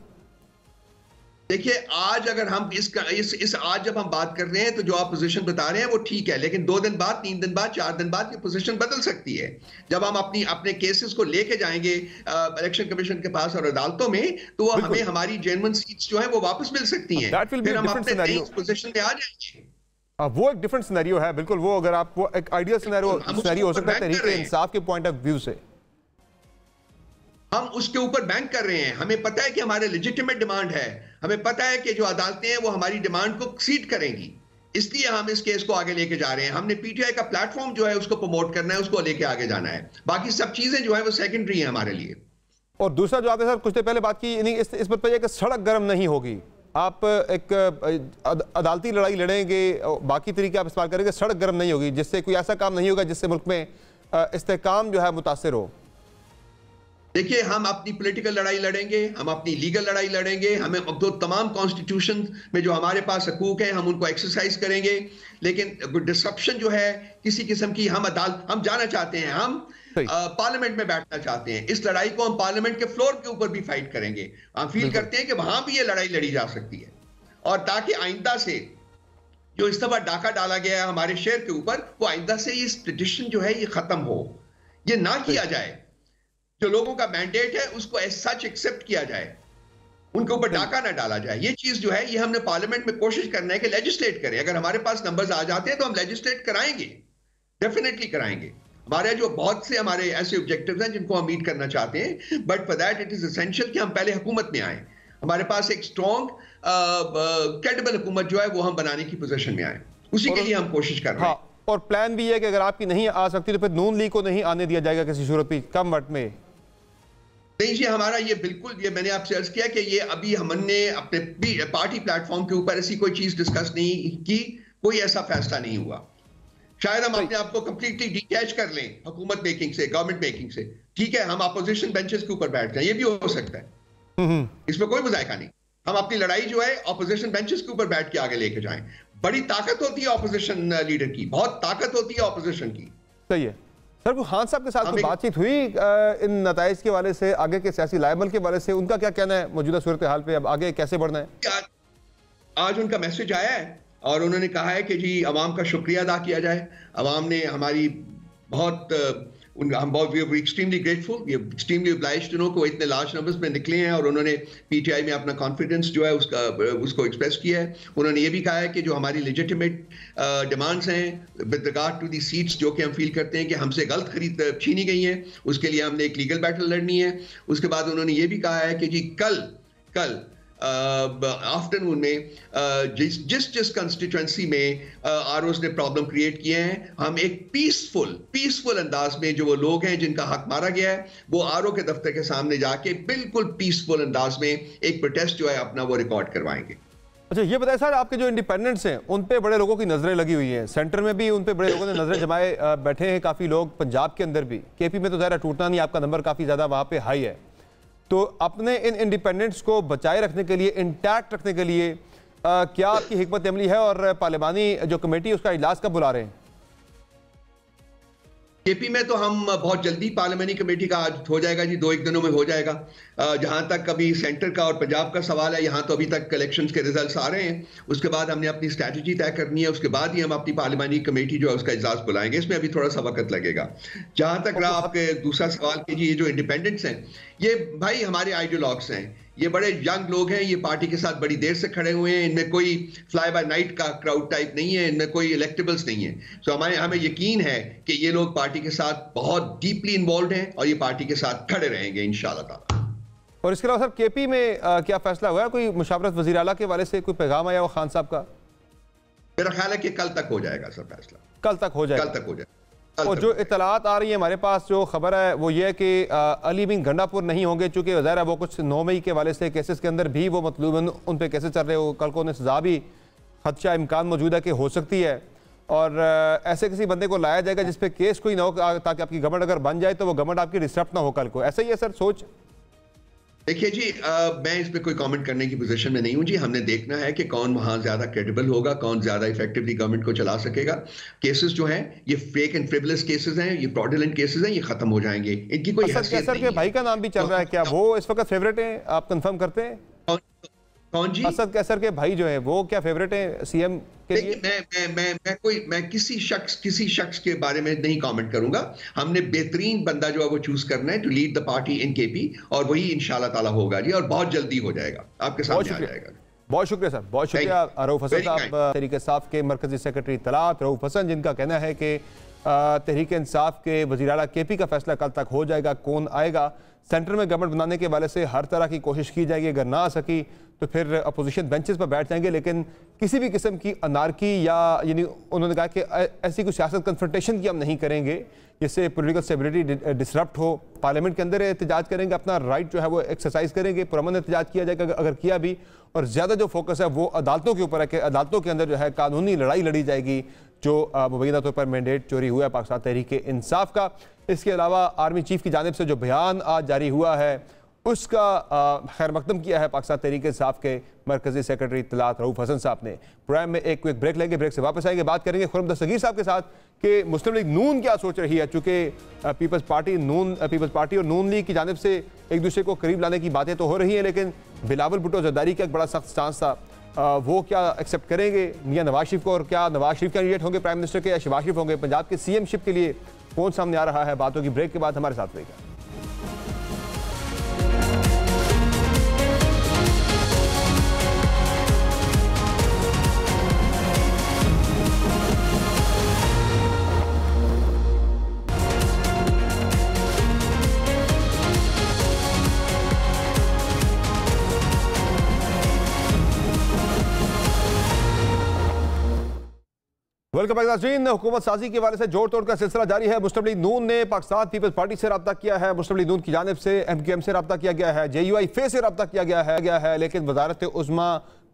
देखिए, आज अगर हम इस आज जब हम बात कर रहे हैं तो जो आप पोजीशन बता रहे हैं वो ठीक है, लेकिन 2 दिन बाद, 3 दिन बाद, 4 दिन बाद ये पोजीशन बदल सकती है। जब हम अपने केसेस को लेके जाएंगे इलेक्शन कमीशन के पास और अदालतों में, तो हमें हमारी जेन्युइन सीट्स जो है वो वापस मिल सकती हैं, फिर हम अपने पोजीशन पे आ जाएंगे। वो एक डिफरेंट सिनेरियो है, बिल्कुल। वो अगर आप वो एक आइडियल सिनेरियो हो सकता है तहरीक इंसाफ के पॉइंट ऑफ व्यू से, हम उसके ऊपर बैंक कर रहे हैं। हमें पता है कि हमारे लेजिटिमेट डिमांड है, हमें पता है कि जो अदालतें हैं वो हमारी डिमांड को एक्सीड करेंगी, इसलिए हम इस केस को आगे लेके जा रहे हैं। हमने पीटीआई का प्लेटफॉर्म जो है उसको प्रमोट करना है, उसको लेके आगे जाना है। बाकी सब चीजें जो है वो सेकेंडरी है हमारे लिए। और दूसरा जो आपने सर कुछ देर पहले बात की, इस पर कि सड़क गर्म नहीं होगी, आप एक अदालती लड़ाई लड़ेंगे, बाकी तरीके आप इस्तेमाल करेंगे, सड़क गर्म नहीं होगी, जिससे कोई ऐसा काम नहीं होगा जिससे मुल्क में इस्तेहकाम जो है मुतासिर हो। देखिए, हम अपनी पॉलिटिकल लड़ाई लड़ेंगे, हम अपनी लीगल लड़ाई लड़ेंगे, हमें तो तमाम कॉन्स्टिट्यूशन में जो हमारे पास हकूक है हम उनको एक्सरसाइज करेंगे, लेकिन डिसरप्शन जो है किसी किस्म की, हम जाना चाहते हैं, हम पार्लियामेंट में बैठना चाहते हैं। इस लड़ाई को हम पार्लियामेंट के फ्लोर के ऊपर भी फाइट करेंगे। हम फील करते हैं कि वहां भी ये लड़ाई लड़ी जा सकती है, और ताकि आइंदा से जो इस दफा डाका डाला गया है हमारे शहर के ऊपर, वो आइंदा से ये ट्रेडिशन जो है ये खत्म हो, ये ना किया जाए। जो लोगों का मैंडेट है उसको एज सच एक्सेप्ट किया जाए, उनके ऊपर डाका ना डाला जाए। ये चीज जो है ये हमने पार्लियामेंट में कोशिश करना है कि लेजिस्लेट करें। अगर हमारे पास नंबर्स आ जाते हैं तो हम लेजिस्लेट कराएंगे, डेफिनेटली कराएंगे। हमारे जो बहुत से हमारे ऐसे ऑब्जेक्टिव्स हैं जिनको हम मीट करना चाहते हैं, but for that it is essential कि हम पहले हुकूमत में आए, हमारे पास एक स्ट्रॉन्ग क्रेडिबल हुकूमत जो है वो हम बनाने की पोजीशन में आए, उसी के लिए हम कोशिश कर रहे हैं। और प्लान भी है कि अगर आपकी नहीं आ सकती तो फिर नून लीग को नहीं आने दिया जाएगा किसी सूरत में, कम वक्त में। नहीं जी, हमारा ये बिल्कुल, ये मैंने आपसे अर्ज किया कि ये अभी हमने अपने पार्टी प्लेटफॉर्म के ऊपर ऐसी कोई चीज डिस्कस नहीं की, कोई ऐसा फैसला नहीं हुआ। शायद हम अपने आप को कंप्लीटली डिटैच कर लें हुकूमत मेकिंग से, गवर्नमेंट मेकिंग से, ठीक है, हम अपोजिशन बेंचेस के ऊपर बैठ जाएं, ये भी हो सकता है, इसमें कोई मुज़ायका नहीं। हम अपनी लड़ाई जो है अपोजिशन बेंचेस के ऊपर बैठ के आगे लेके जाएं। बड़ी ताकत होती है अपोजिशन लीडर की, बहुत ताकत होती है अपोजिशन की। सही है, सर को खान साहब के साथ बातचीत हुई इन नताइज के वाले से, आगे के सियासी लाइमल के वाले से, उनका क्या कहना है मौजूदा सूरत हाल पे, अब आगे कैसे बढ़ना है? आज उनका मैसेज आया है और उन्होंने कहा है कि जी अवाम का शुक्रिया अदा किया जाए। अवाम ने हमारी बहुत हम बहुत extremely grateful, we extremely obliged to know को इतने लार्ज नंबर्स में निकले हैं और उन्होंने पीटीआई में अपना कॉन्फिडेंस जो है उसको एक्सप्रेस किया है। उन्होंने ये भी कहा है कि जो हमारी लेजिटिमेट डिमांड्स हैं with regard to the seats जो कि हम फील करते हैं कि हमसे गलत खरीद छीनी गई हैं, उसके लिए हमने एक लीगल बैटल लड़नी है। उसके बाद उन्होंने ये भी कहा है कि जी कल आफ्टरनून में जिस कंस्टिट्यूएंसी में आरओज ने प्रॉब्लम क्रिएट किए हैं, हम एक पीसफुल अंदाज में जो वो लोग हैं जिनका हक मारा गया है, वो आरओ के दफ्तर के सामने जाके बिल्कुल पीसफुल अंदाज में एक प्रोटेस्ट जो है अपना वो रिकॉर्ड करवाएंगे। अच्छा ये बताएं सर, आपके जो इंडिपेंडेंट्स हैं उन पे बड़े लोगों की नजरें लगी हुई हैं, सेंटर में भी उन पे बड़े लोगों ने नजरें जमाए बैठे हैं काफी लोग, पंजाब के अंदर भी, केपी में तो ज़रा टूटना नहीं, आपका नंबर काफी ज्यादा वहां पे हाई है। तो अपने इन इंडिपेंडेंट्स को बचाए रखने के लिए, इंटैक्ट रखने के लिए क्या आपकी हिकमत अमली है और पार्लिमानी जो कमेटी है उसका इजलास कब बुला रहे हैं? केपी में तो हम बहुत जल्दी पार्लियामेंट्री कमेटी का आज हो जाएगा जी, 2-1 दिनों में हो जाएगा। जहां तक अभी सेंटर का और पंजाब का सवाल है, यहां तो अभी तक इलेक्शंस के रिजल्ट्स आ रहे हैं, उसके बाद हमने अपनी स्ट्रैटेजी तय करनी है, उसके बाद ही हम अपनी पार्लियामेंट्री कमेटी जो है उसका इजलास बुलाएंगे। इसमें अभी थोड़ा सा वक्त लगेगा। जहां तक रहा आपके दूसरा सवाल कि जी ये जो इंडिपेंडेंट्स हैं, ये भाई हमारे आइडियोलॉग्स हैं, ये बड़े यंग लोग हैं, ये पार्टी के साथ बड़ी देर से खड़े हुए हैं, इनमें कोई फ्लाई बाय नाइट का क्राउड टाइप नहीं है, इनमें कोई इलेक्टेबल्स नहीं है। तो हमें यकीन है कि ये लोग पार्टी के साथ बहुत डीपली इन्वॉल्व हैं और ये पार्टी के साथ खड़े रहेंगे इंशाल्लाह ताला। और इसके अलावा सर केपी में क्या फैसला हुआ है? कोई मुशावरत वज़ीर आला के वाले से कोई पैगाम आया हो खान साहब का? मेरा ख्याल है कि कल तक हो जाएगा सर फैसला, कल तक हो जाएगा, कल तक हो जाएगा। और जो इतलात आ रही है हमारे पास, जो खबर है वो ये है कि अली बिन गंडापुर नहीं होंगे, चूंकि ज़ाहिर है वो कुछ 9 मई के वाले से केसेस के अंदर भी वो मतलूबन उन पे केसेस चल रहे हो, कल को उन्हें सजा भी खदशा इम्कान मौजूद है कि हो सकती है, और ऐसे किसी बंदे को लाया जाएगा जिस पे केस कोई ना हो, ताकि आपकी गवर्नमेंट अगर बन जाए तो वो गवर्नमेंट आपकी डिस्टर्ब ना हो कल को। ऐसा ही है सर सोच? देखिए जी, मैं इस पे कोई कमेंट करने की पोजीशन में नहीं हूं जी। हमने देखना है कि कौन वहां ज्यादा क्रेडिबल होगा, कौन ज्यादा इफेक्टिवली गवर्नमेंट को चला सकेगा। केसेस जो हैं ये फेक एंड फ्रिवलेस केसेस हैं, ये फ्रॉडुलेंट केसेस हैं, ये खत्म हो जाएंगे, इनकी कोई हैसियत नहीं है। के भाई का नाम भी चल रहा है, क्या वो इस वक्त फेवरेट है? आप कंफर्म करते हैं? कौन जी? असद कैसर के भाई जो है वो क्या फेवरेट है सीएम के लिए? मैं किसी शख्स के बारे में नहीं कमेंट करूंगा। हमने बेहतरीन बंदा जो है वो चूज करना है to lead the party in KP, और वही इंशाल्लाह ताला होगा जी, और बहुत जल्दी हो जाएगा, आपके सामने आ जाएगा। बहुत शुक्रिया सर, बहुत शुक्रिया रऊफ हसन साहब, तहरीक इंसाफ के मरकजी सेक्रेटरी इत्तलात रऊफ हसन, जिनका कहना है कि तहरीक इंसाफ के वज़ीर आला केपी का फैसला कल तक हो जाएगा, कौन आएगा। सेंटर में गवर्नमेंट बनाने के वाले से हर तरह की कोशिश की जाएगी, अगर ना आ सकी तो फिर अपोजिशन बेंचेस पर बैठ जाएंगे, लेकिन किसी भी किस्म की अनारकी या यानी उन्होंने कहा कि ऐसी कोई सियासत कन्फ्रंटेशन की हम नहीं करेंगे जिससे पॉलिटिकल स्टेबिलिटी डिसरप्ट हो। पार्लियामेंट के अंदर एहतजाज करेंगे, अपना राइट जो है वो एक्सरसाइज करेंगे, पुरअमन एहतजाज किया जाएगा अगर किया भी, और ज़्यादा जो फोकस है वो अदालतों के ऊपर है कि अदालतों के अंदर जो है कानूनी लड़ाई लड़ी जाएगी जो मुबैना तौर पर मैंडेट चोरी हुआ है पाकिस्तान तहरीक इंसाफ का। इसके अलावा आर्मी चीफ की जानिब से जो बयान आज जारी हुआ है उसका खैर मकदम किया है पाकिस्तान तहरीक इंसाफ के मरकजी सेक्रेटरी इत्तलात रऊफ हसन साहब ने। प्रोग्राम में एक क्विक ब्रेक लेंगे, ब्रेक से वापस आएंगे, बात करेंगे खुर्रम दस्तगीर साहब के साथ कि मुस्लिम लीग नून क्या सोच रही है, चूँकि पीपल्स पार्टी और नून लीग की जानिब से एक दूसरे को करीब लाने की बातें तो हो रही हैं, लेकिन बिलावल भुट्टो जरदारी का एक बड़ा सख्त स्टांस था, वो क्या एक्सेप्ट करेंगे मियां नवाज शरीफ को, और क्या नवाज शरीफ कैंडिडेट होंगे प्राइम मिनिस्टर के या शहबाज शरीफ होंगे पंजाब के सीएम शिप के लिए, कौन सामने आ रहा है? बातों की ब्रेक के बाद हमारे साथ रहेगा। वेलकम बैक नाज़रीन। हुकूमत साजी के वाले से जोड़ तोड़ का सिलसिला जारी है। मुस्लिम लीग नून ने पाकिस्तान पीपल्स पार्टी से रब्ता किया है, मुस्लिम लीग नून की जानिब से MQM से रब्ता किया गया है, JUI से रब्ता किया गया है, लेकिन वजारत उज़्मा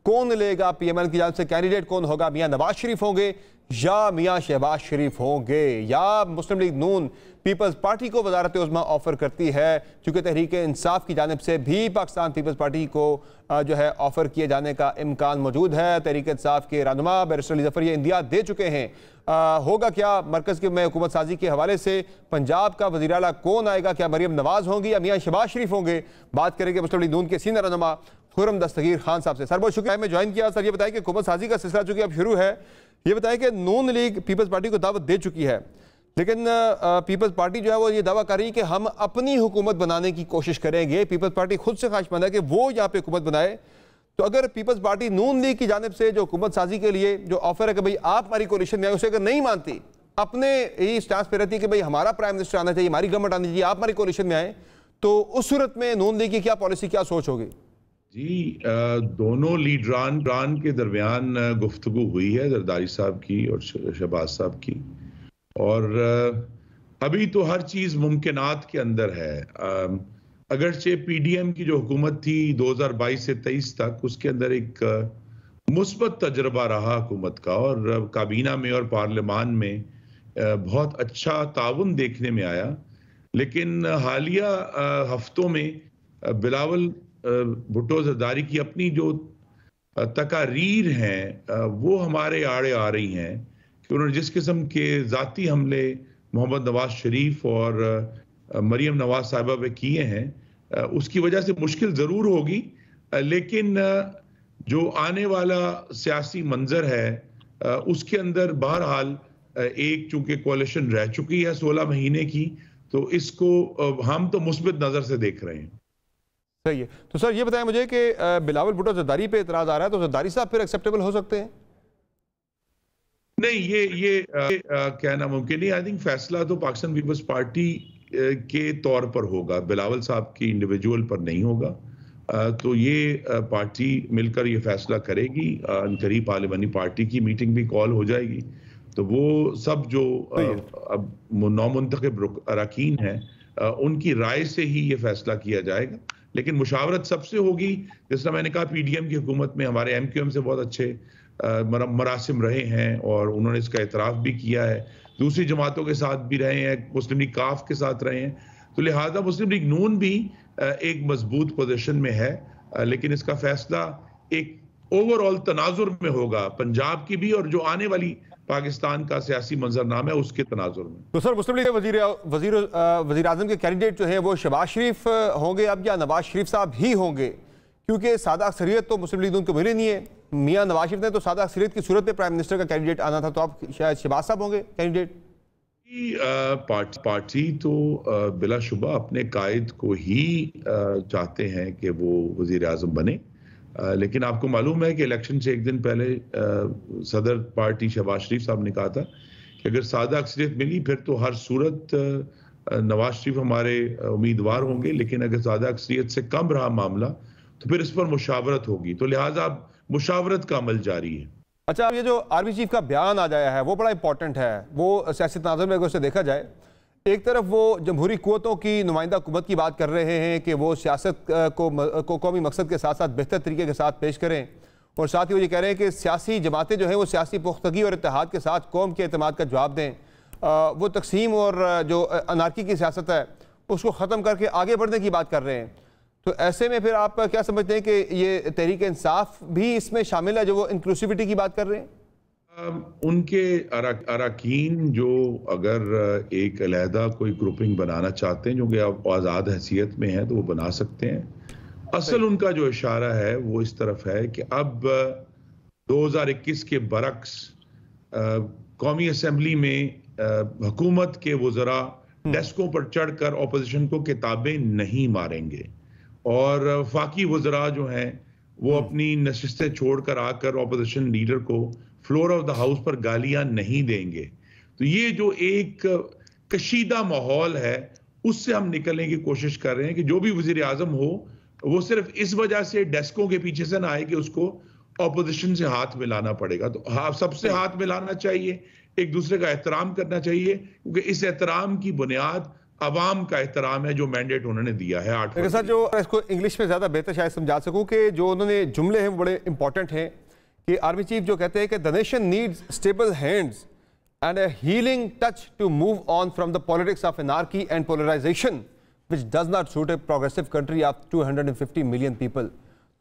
कौन लेगा, PML की जानिब से कैंडिडेट कौन होगा, मियां नवाज शरीफ होंगे या मियां शहबाज शरीफ होंगे, या मुस्लिम लीग नून पीपल्स पार्टी को वज़ारत उज़्मा ऑफ़र करती है, चूँकि तहरीक इंसाफ की जानिब से भी पाकिस्तान पीपल्स पार्टी को जो है ऑफ़र किए जाने का इम्कान मौजूद है। तहरीक इंसाफ के रहनुमा बैरिस्टर अली ज़फ़र ये इंदिया दे चुके हैं। होगा क्या मरकज़ में हुकूमत साजी के हवाले से? पंजाब का वज़ीर आला कौन आएगा? क्या मरीम नवाज़ होंगी या मियाँ शहबाज शरीफ होंगे? बात करेंगे मुस्लिम लीग नून के सीनियर रहनुमा खुर्रम दस्तगीर खान साहब से। सर बहुत शुक्रिया में ज्वाइन किया। सर ये बताएं कि हुकूमत साजी का सिलसिला चूँकि अब शुरू है, ये बताएं कि नून लीग पीपल्स पार्टी को दावत दे चुकी है, लेकिन पीपल्स पार्टी जो है वो ये दावा कर रही है कि हम अपनी हुकूमत बनाने की कोशिश करेंगे। पीपल्स पार्टी खुद से ख्वाहिशमंद है कि वो यहाँ पे हुकूमत बनाए। तो अगर पीपल्स पार्टी नून लीग की जानिब से जो हुकूमत साजी के लिए जो ऑफर है कि भाई आप हमारी कोalition में आए, उसे अगर नहीं मानती, अपने ही स्टांस पे रहती है कि भाई हमारा प्राइम मिनिस्टर आना चाहिए, हमारी गवर्नमेंट आनी चाहिए, आप हमारी कोalition में आए, तो उस सूरत में नून लीग की क्या पॉलिसी, क्या सोच होगी? जी, दोनों लीडरान के दरमियान गुफ्तगू हुई है, जरदारी साहब की और शहबाज साहब की, और अभी तो हर चीज़ मुमकिनात के अंदर है। अगरचे पीडीएम की जो हुकूमत थी 2022 से 23 तक, उसके अंदर एक मुस्बत तजर्बा रहा हुकूमत का, और काबीना में और पार्लियामान में बहुत अच्छा ताउन देखने में आया। लेकिन हालिया हफ्तों में बिलावल भुट्टो जरदारी की अपनी जो तकारीर हैं वो हमारे आड़े आ रही हैं कि उन्होंने जिस किस्म के ज़ाती हमले मोहम्मद नवाज शरीफ और मरीम नवाज साहिबा पे किए हैं, उसकी वजह से मुश्किल ज़रूर होगी, लेकिन जो आने वाला सियासी मंजर है उसके अंदर बहरहाल एक चूंकि कोalition रह चुकी है 16 महीने की, तो इसको हम तो मुस्बित नज़र से देख रहे हैं। सही है। तो सर ये बताएं मुझे कि बिलावल भुट्टो जरदारी पे एतराज आ रहा है, तो जरदारी साहब फिर एक्सेप्टेबल हो सकते हैं? नहीं, ये कहना मुमकिन नहीं। आई थिंक फैसला तो पाकिस्तान पीपल्स पार्टी के तौर पर होगा, बिलावल साहब की इंडिविजुअल पर नहीं होगा। तो ये पार्टी मिलकर ये फैसला करेगी। करीब पार्लियामानी पार्टी की मीटिंग भी कॉल हो जाएगी, तो वो सब जो अब नौमुंतखब अरकान हैं उनकी राय से ही ये फैसला किया जाएगा। लेकिन मुशावरत सबसे होगी। जिस तरह मैंने कहा, पीडीएम की हुकूमत में हमारे एमक्यूएम से बहुत अच्छे मरासिम रहे हैं और उन्होंने इसका एतराफ़ भी किया है, दूसरी जमातों के साथ भी रहे हैं, मुस्लिम लीग काफ के साथ रहे हैं, तो लिहाजा मुस्लिम लीग नून भी एक मजबूत पोजीशन में है। लेकिन इसका फैसला एक ओवरऑल तनाजुर में होगा, पंजाब की भी और जो आने वाली पाकिस्तान का सियासी मंजरनामा है उसके तनाजुर में। तो सर मुस्लिम लीग के वजीर आजम के कैंडिडेट जो है वो शहबाज शरीफ होंगे अब, या नवाज शरीफ साहब ही होंगे? क्योंकि सादा अक्सरियत तो मुस्लिम लीग को मिली नहीं है। मियाँ नवाज शरीफ ने तो सादा अक्सरियत की सूरत में प्राइम मिनिस्टर का कैंडिडेट आना था, तो आप शायद शहबाज साहब होंगे कैंडिडेट? पार्टी तो बिलाशुबा अपने कायद को ही चाहते हैं कि वो वजीर आजम बने, लेकिन आपको मालूम है कि इलेक्शन से एक दिन पहले सदर पार्टी शहबाज शरीफ साहब ने कहा था कि अगर सादा अक्सरियत मिली फिर तो हर सूरत नवाज शरीफ हमारे उम्मीदवार होंगे, लेकिन अगर सादा अक्सरियत से कम रहा मामला तो फिर इस पर मुशावरत होगी। तो लिहाजा अब मुशावरत का अमल जारी है। अच्छा, ये जो आर्मी चीफ का बयान आ जाया है वो बड़ा इंपॉर्टेंट है। वो सियासी तनाज़ुर में अगर उसे देखा जाए, एक तरफ वो जमहूरी कुव्वतों की नुमाइंदा हुकूमत की बात कर रहे हैं कि वो सियासत को कौमी मकसद के साथ साथ बेहतर तरीके के साथ पेश करें, और साथ ही वो ये कह रहे हैं कि सियासी जमातें जो हैं वो सियासी पुख्तगी और इत्तेहाद के साथ कौम के एतमाद का जवाब दें। वो तकसीम और जो अनारकी की सियासत है उसको ख़त्म करके आगे बढ़ने की बात कर रहे हैं। तो ऐसे में फिर आप क्या समझते हैं कि ये तहरीक इंसाफ भी इसमें शामिल है जो वो इंक्लूसिविटी की बात कर रहे हैं? उनके अरकान जो अगर एक अलहदा कोई ग्रुपिंग बनाना चाहते हैं जो कि अब आज़ाद हैसियत में है तो वो बना सकते हैं। असल उनका जो इशारा है वो इस तरफ है कि अब 2021 के बरक्स कौमी असम्बली में हुकूमत के वज़रा डेस्कों पर चढ़कर अपोजिशन को किताबें नहीं मारेंगे, और फाकी वज़रा जो हैं वो अपनी नशिस्तें छोड़कर आकर अपोजिशन लीडर को फ्लोर ऑफ द हाउस पर गालियां नहीं देंगे। तो ये जो एक कशीदा माहौल है उससे हम निकलने की कोशिश कर रहे हैं कि जो भी वजीर आजम हो वो सिर्फ इस वजह से डेस्कों के पीछे से ना आए कि उसको ऑपोजिशन से हाथ मिलाना पड़ेगा। तो हाँ, सबसे हाथ मिलाना चाहिए, एक दूसरे का एहतराम करना चाहिए, क्योंकि इस एहतराम की बुनियाद अवाम का एहतराम है जो मैंडेट उन्होंने दिया है। 8 सर, जो इसको इंग्लिश में ज़्यादा बेहतर शायद समझा सकूं कि जो उन्होंने जुमले हैं वो बड़े इंपॉर्टेंट हैं कि आर्मी चीफ जो कहते हैं कि the nation needs stable hands and a healing touch to move on from the politics of anarchy and polarization, which does not suit a progressive country of 250 million people.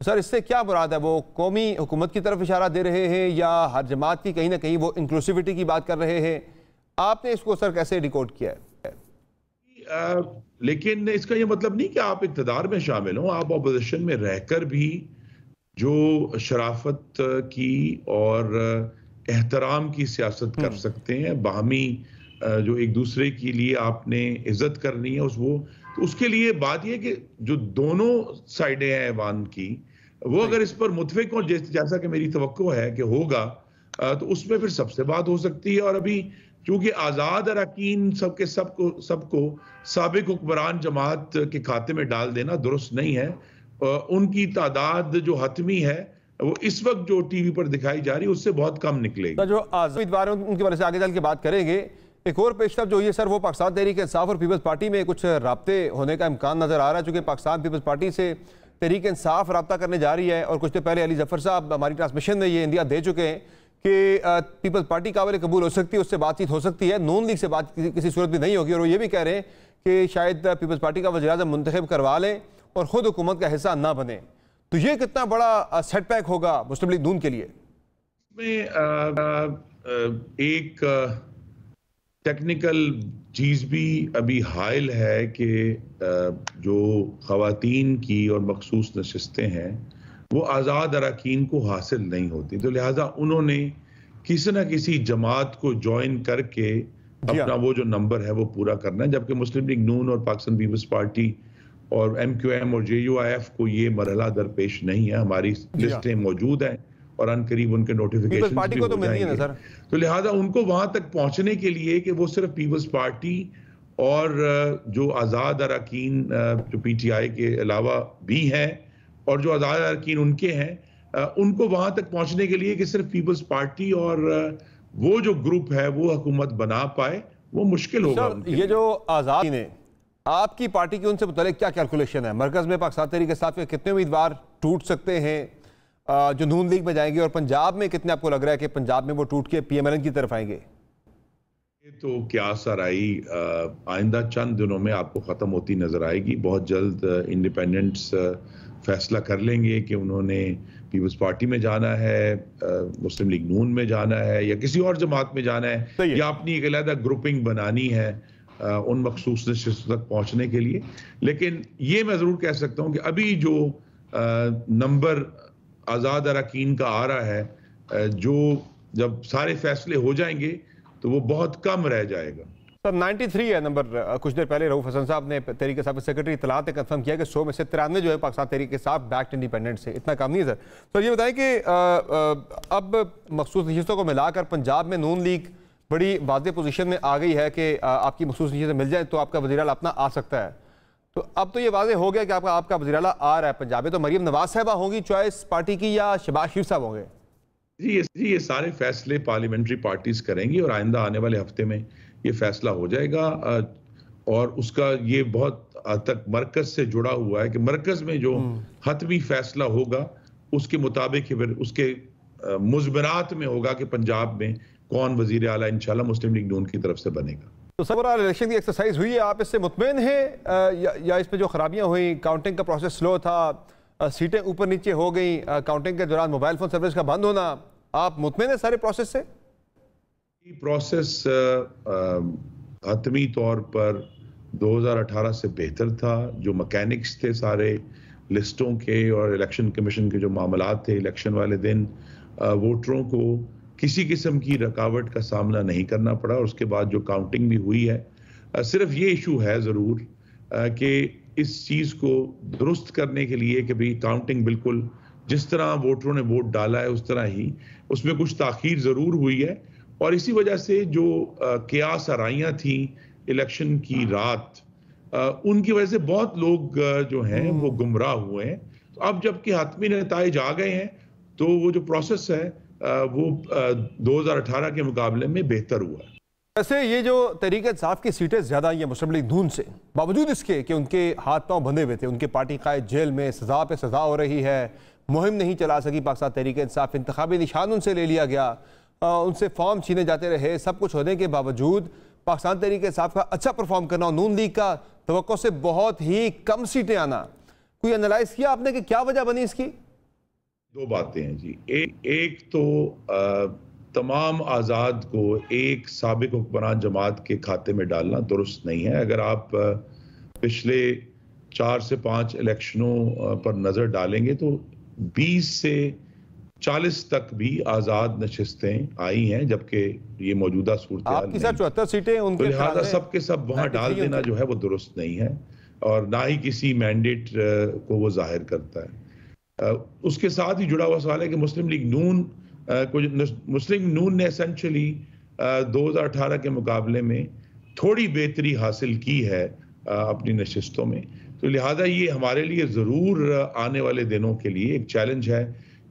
Sir इससे क्या मुराद है? वो कौमी हुकूमत की तरफ इशारा दे रहे हैं या हर जमात की कहीं ना कहीं वो इंक्लूसिविटी की बात कर रहे हैं? आपने इसको सर कैसे डिकोड किया है? लेकिन इसका ये मतलब नहीं कि आप इक़्तिदार में शामिल हो। आप अपोजिशन में रहकर भी जो शराफत की और एहतराम की सियासत कर सकते हैं, बाहमी जो एक दूसरे के लिए आपने इज्जत करनी है तो उसके लिए बात यह कि जो दोनों साइडें हैं ऐवान की, वो अगर इस पर मुतफिक हो, जैसा कि मेरी तवक्को है कि होगा, तो उसमें फिर सबसे बात हो सकती है। और अभी क्योंकि आज़ाद अरकान सबको साबिक हुक्मरान जमात के खाते में डाल देना दुरुस्त नहीं है। उनकी तादाद जो हतमी है वो इस वक्त जो टीवी पर दिखाई जा रही है उससे बहुत कम निकलेगी। जो उम्मीदवार हैं उनके बारे से आगे चल के बात करेंगे। एक और पेशरफ जो ये सर वो पाकिस्तान तहरीक इंसाफ और पीपल्स पार्टी में कुछ राब्ते होने का इम्कान नजर आ रहा है, चूंकि पाकिस्तान पीपल्स पार्टी से तहरीक इंसाफ राब्ता करने जा रही है और कुछ देर पहले अली जफर साहब हमारी ट्रांसमिशन में ये इंदिया दे चुके हैं कि पीपल्स पार्टी काबिल कबूल हो सकती है, उससे बातचीत हो सकती है, नून लीग से बात किसी सूरत भी नहीं होगी। और वो ये भी कह रहे हैं कि शायद पीपल्स पार्टी का वज़ीर-ए-आज़म मुंतखब करवा लें और ख़ुद हुकूमत का हिस्सा ना बने। तो ये कितना बड़ा सेटबैक होगा मुस्लिम लीग नून के लिए? एक टेक्निकल चीज़ भी अभी हायल है कि जो ख़वातीन की और मखसूस नशिस्तें हैं वो आज़ाद अरकान को हासिल नहीं होती, तो लिहाजा उन्होंने किसी न किसी जमात को ज्वाइन करके अपना वो जो नंबर है वो पूरा करना है। जबकि मुस्लिम लीग नून और पाकिस्तान पीपल्स पार्टी और MQM और JUIF को ये मरहला दरपेश नहीं है। हमारी लिस्टें मौजूद हैं और अनकरीब उनके नोटिफिकेशन भी हो जाएंगे। तो लिहाजा उनको वहां तक पहुंचने के लिए कि वो सिर्फ पीपल्स पार्टी और जो आज़ाद अरकान जो PTI के अलावा भी हैं और जो आज़ाद अरकान उनके हैं, उनको वहां तक पहुंचने के लिए कि सिर्फ पीपल्स पार्टी और वो जो ग्रुप है वो हुकूमत बना पाए, वो मुश्किल होगा। ये जो आज़ाद ने आपकी पार्टी की उनसे मुतालिक क्या कैलकुलेशन है? मरकज में पाकिस्तान तहरीक इंसाफ के कितने उम्मीदवार टूट सकते हैं जो नून लीग में जाएंगे, और पंजाब में कितने आपको लग रहा है कि पंजाब में वो टूट के PMLN की तरफ आएंगे? ये तो क्या सराई आइंदा चंद दिनों में आपको ख़त्म होती नजर आएगी। बहुत जल्द इंडिपेंडेंट्स फैसला कर लेंगे कि उन्होंने पीपल्स पार्टी में जाना है, मुस्लिम लीग नून में जाना है या किसी और जमात में जाना है, या अपनी एक अलग ग्रुपिंग बनानी है उन मखसूस नशिस्तों तक पहुंचने के लिए। लेकिन ये मैं ज़रूर कह सकता हूँ कि अभी जो नंबर आज़ाद अरकान का आ रहा है, जो जब सारे फैसले हो जाएंगे तो वो बहुत कम रह जाएगा। सर 93 है नंबर। कुछ देर पहले रऊफ हसन साहब ने तहरीक इंसाफ के सेक्रेटरी इत्तलात ने कंफर्म किया कि 100 में से 93 जो है पाकिस्तान तहरीक इंसाफ बैक्ड इंडिपेंडेंट से। इतना कम नहीं है सर। तो ये बताएं कि अब मखसूस नशिस्तों को मिलाकर पंजाब में नून लीग बड़ी वाज़ेह पोजीशन में आ गई है कि आपकी मखसूस नशिस्तें मिल जाए तो आपका वज़ीर आला अपना आ सकता है। तो अब तो ये वाज़ेह हो गया कि आपका वज़ीर आला आ रहा है पंजाब में। तो मरीम नवाज साहबा होंगी चॉइस पार्टी की या शहबाज शरीफ साहब होंगे? जी ये सारे फैसले पार्लियामेंट्री पार्टीज करेंगी और आइंदा आने वाले हफ्ते में ये फैसला हो जाएगा। और उसका ये बहुत हद तक मरकज से जुड़ा हुआ है कि मरकज में जो हतमी फैसला होगा उसके मुताबिक उसके मुज़मरात में होगा कि पंजाब में कौन वजीर आला इंशाल्लाह मुस्लिम लीग नून की तरफ से बनेगा। तो सब इलेक्शन की एक्सरसाइज हुई है, आप इससे मुतमईन हैं या इसमें जो खराबियां हुई, काउंटिंग का प्रोसेस स्लो था, सीटें ऊपर नीचे हो गई, काउंटिंग के दौरान मोबाइल फोन सर्विस का बंद होना, आप मुतमईन हैं सारे प्रोसेस से? प्रोसेस हतमी तौर पर 2018 से बेहतर था। जो मैकेनिक्स थे सारे लिस्टों के और इलेक्शन कमीशन के जो मामलात थे इलेक्शन वाले दिन, वोटरों को किसी किस्म की रुकावट का सामना नहीं करना पड़ा। और उसके बाद जो काउंटिंग भी हुई है, सिर्फ ये इशू है ज़रूर कि इस चीज़ को दुरुस्त करने के लिए कि भाई काउंटिंग बिल्कुल जिस तरह वोटरों ने वोट डाला है उस तरह ही, उसमें कुछ ताख़ीर ज़रूर हुई है। और इसी वजह से जो कियास आराइयाँ थी इलेक्शन की रात, उनकी वजह से बहुत लोग जो हैं वो गुमराह हुए हैं। तो अब जबकि हतमी नताइज आ गए हैं तो वो जो प्रोसेस है वो 2018 के मुकाबले में बेहतर हुआ है। वैसे ये जो तहरीक इंसाफ की सीटें ज़्यादा आई हैं मुस्लिम लीग नून से, बावजूद इसके कि उनके हाथ पांव बंधे हुए थे, उनके पार्टी कायद जेल में, सज़ा पे सज़ा हो रही है, मुहिम नहीं चला सकी पाकिस्तान तहरीक इंसाफ, इंतखाबी निशान उनसे ले लिया गया, उनसे फॉर्म छीने जाते रहे, सब कुछ होने के बावजूद पाकिस्तान तहरीक इंसाफ का अच्छा परफॉर्म करना और नून लीग का तवक्को से बहुत ही कम सीटें आना, कोई एनालाइज किया आपने कि क्या वजह बनी इसकी? दो बातें हैं जी। एक तो तमाम आज़ाद को एक साबिक हुक्मरान जमात के खाते में डालना दुरुस्त नहीं है। अगर आप पिछले 4 से 5 इलेक्शनों पर नज़र डालेंगे तो 20 से 40 तक भी आज़ाद नशिस्तें आई हैं, जबकि ये मौजूदा सूरत आपकी सर 74 सीटें उनके, तो लिहाजा सबके सब वहाँ डाल देना जो है वो दुरुस्त नहीं है और ना ही किसी मैंडेट को वो जाहिर करता है। उसके साथ ही जुड़ा हुआ सवाल है कि मुस्लिम नून ने एसेंशली 2018 के मुकाबले में थोड़ी बेहतरी हासिल की है अपनी नशिस्तों में, तो लिहाजा ये हमारे लिए ज़रूर आने वाले दिनों के लिए एक चैलेंज है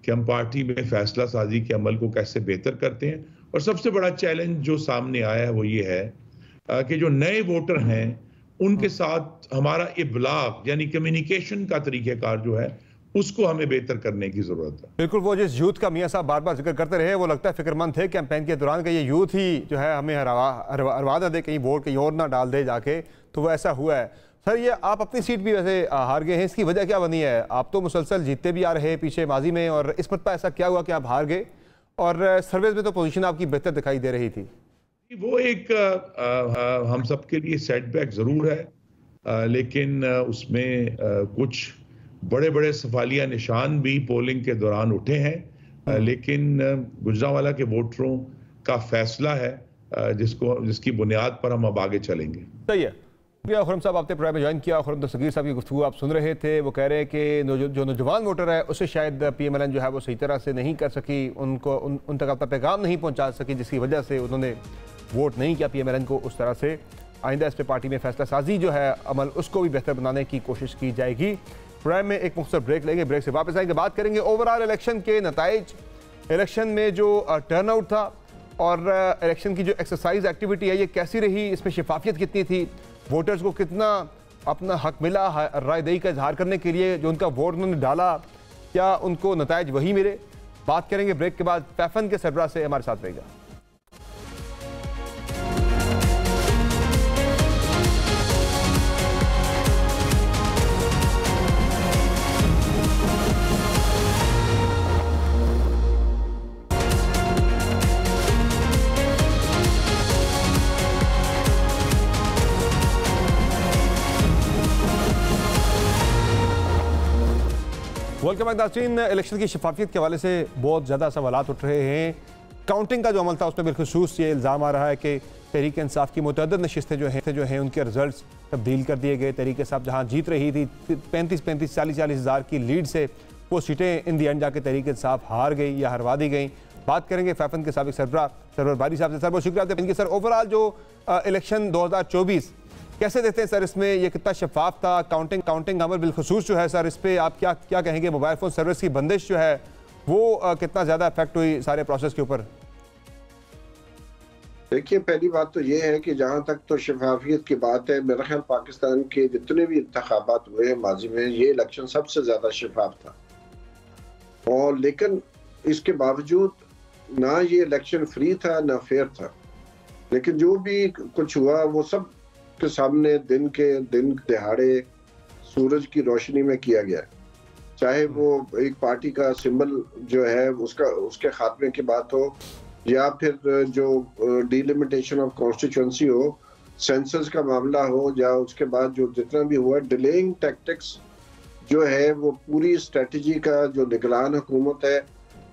कि हम पार्टी में फैसला साजी के अमल को कैसे बेहतर करते हैं। और सबसे बड़ा चैलेंज जो सामने आया है वो ये है कि जो नए वोटर हैं उनके साथ हमारा इब्लाग यानी कम्युनिकेशन का तरीक़ेकार जो है उसको हमें बेहतर करने की जरूरत है। बिल्कुल, वो जिस यूथ का मियां साहब बार बार जिक्र करते रहे, वो लगता है फिक्रमंद थे कैंपेन के दौरान कि ये यूथ ही जो है हमें हरवा ना दे, कहीं वोट कहीं और ना डाल दे जाके, तो वो ऐसा हुआ है। सर ये आप अपनी सीट भी वैसे हार गए हैं, इसकी वजह क्या बनी है? आप तो मुसलसल जीतते भी आ रहे हैं पीछे माजी में, और इस मरतबा ऐसा क्या हुआ कि आप हार गए? और सर्विस में तो पोजीशन आपकी बेहतर दिखाई दे रही थी। वो एक हम सबके लिए सेटबैक ज़रूर है, लेकिन उसमें कुछ बड़े बड़े सफालिया निशान भी पोलिंग के दौरान उठे हैं, लेकिन गुजरांवाला के वोटरों का फैसला है जिसकी बुनियाद पर हम अब आगे चलेंगे। सही है। खुरम साहब आपने प्रोग्राम में ज्वाइन किया, खुरम दस्तगीर साहब की गुफ्तगू आप सुन रहे थे। वो कह रहे हैं कि जो नौजवान वोटर है उसे शायद PMLN जो है वो सही तरह से नहीं कर सकी, उन तक अपना पैगाम नहीं पहुंचा सकी, जिसकी वजह से उन्होंने वोट नहीं किया PMLN को उस तरह से। आइंदा इस पर पार्टी में फैसला साजी जो है अमल उसको भी बेहतर बनाने की कोशिश की जाएगी। प्रोग्राम में एक मुख्तसर ब्रेक लेंगे, ब्रेक से वापस आएंगे, बात करेंगे ओवरऑल इलेक्शन के नताइज, इलेक्शन में जो टर्नआउट था और इलेक्शन की जो एक्सरसाइज एक्टिविटी है ये कैसी रही, इसमें शफाफियत कितनी थी, वोटर्स को कितना अपना हक मिला राय दही का इजहार करने के लिए, जो उनका वोट उन्होंने डाला क्या उनको नताइज वही मिले। बात करेंगे ब्रेक के बाद। पैफन के सरबराह से हमारे साथ रहेगा। वेलकम नाज़रीन। इलेक्शन की शफाफियत के हवाले से बहुत ज़्यादा सवालात उठ रहे हैं। काउंटिंग का जो अमल था उसमें बिलखुसूस ये इल्ज़ाम आ रहा है कि तहरीक इंसाफ की मुतअद्दिद नशिस्तें जो हैं उनके रिजल्ट्स तब्दील कर दिए गए। तहरीक इंसाफ जहां जीत रही थी 35-40 हज़ार की लीड से, वो सीटें इन दी एंड जाके तहरीक इंसाफ हार गई या हरवा दी गई। बात करेंगे फैफन के साबिक सरबराह सरवर बारी साहब से। सर बहुत शुक्रिया आपके। सर ओवरऑल जो इलेक्शन 2024 कैसे देखते हैं सर, इसमें ये कितना शफाफ था? काउंटिंग अमल बिलखुसूस जो है सर, इस पर आप क्या कहेंगे? मोबाइल फ़ोन सर्विस की बंदिश जो है वो कितना ज़्यादा इफेक्ट हुई सारे प्रोसेस के ऊपर? देखिए, पहली बात तो ये है कि जहाँ तक तो शफाफियत की बात है, मेरा ख्याल पाकिस्तान के जितने भी इंतखाबात हुए हैं माजी में, ये इलेक्शन सबसे ज़्यादा शफाफ था। और लेकिन इसके बावजूद ना ये इलेक्शन फ्री था ना फेयर था, लेकिन जो भी कुछ हुआ वो सब के सामने दिन दिहाड़े सूरज की रोशनी में किया गया। चाहे वो एक पार्टी का सिंबल जो है उसके खात्मे की बात हो, या फिर जो डिलिमिटेशन ऑफ कॉन्स्टिट्यूएंसी हो, सेंसस का मामला हो, या उसके बाद जो जितना भी हुआ डिलेइंग टैक्टिक्स जो है, वो पूरी स्ट्रेटजी का जो निगरान हुकूमत है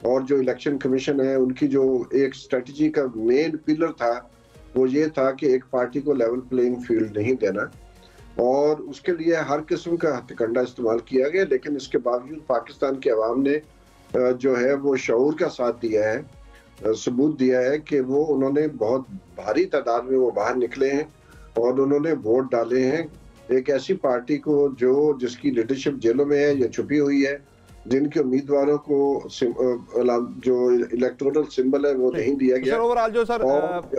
और जो इलेक्शन कमीशन है, उनकी जो एक स्ट्रेटजी का मेन पिलर था वो ये था कि एक पार्टी को लेवल प्लेइंग फील्ड नहीं देना, और उसके लिए हर किस्म का हथकंडा इस्तेमाल किया गया। लेकिन इसके बावजूद पाकिस्तान के अवाम ने जो है वो शऊर का साथ दिया है, सबूत दिया है कि वो उन्होंने बहुत भारी तादाद में वो बाहर निकले हैं और उन्होंने वोट डाले हैं एक ऐसी पार्टी को जिसकी लीडरशिप जेलों में है या छुपी हुई है, जिनके उम्मीदवारों को जो इलेक्टोरल सिंबल है वो नहीं दिया गया। ओवरऑल जो सर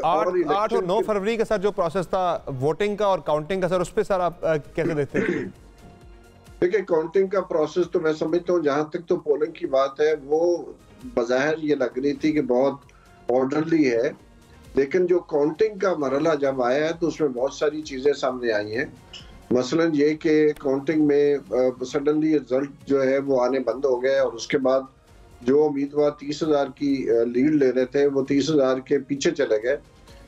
8 और 9 फरवरी का सर जो प्रोसेस था वोटिंग का और काउंटिंग का, सर उस पर सर आप कैसे देखते हैं? देखिए, काउंटिंग का प्रोसेस तो मैं समझता हूँ, जहाँ तक तो पोलिंग की बात है, वो बज़ाहिर ये लग रही थी कि बहुत ऑर्डरली है, लेकिन जो काउंटिंग का मरहला जब आया है तो उसमें बहुत सारी चीजें सामने आई हैं। मसलन ये कि काउंटिंग में सडनली रिजल्ट जो है वो आने बंद हो गए और उसके बाद जो उम्मीदवार 30,000 की लीड ले रहे थे वो 30,000 के पीछे चले गए।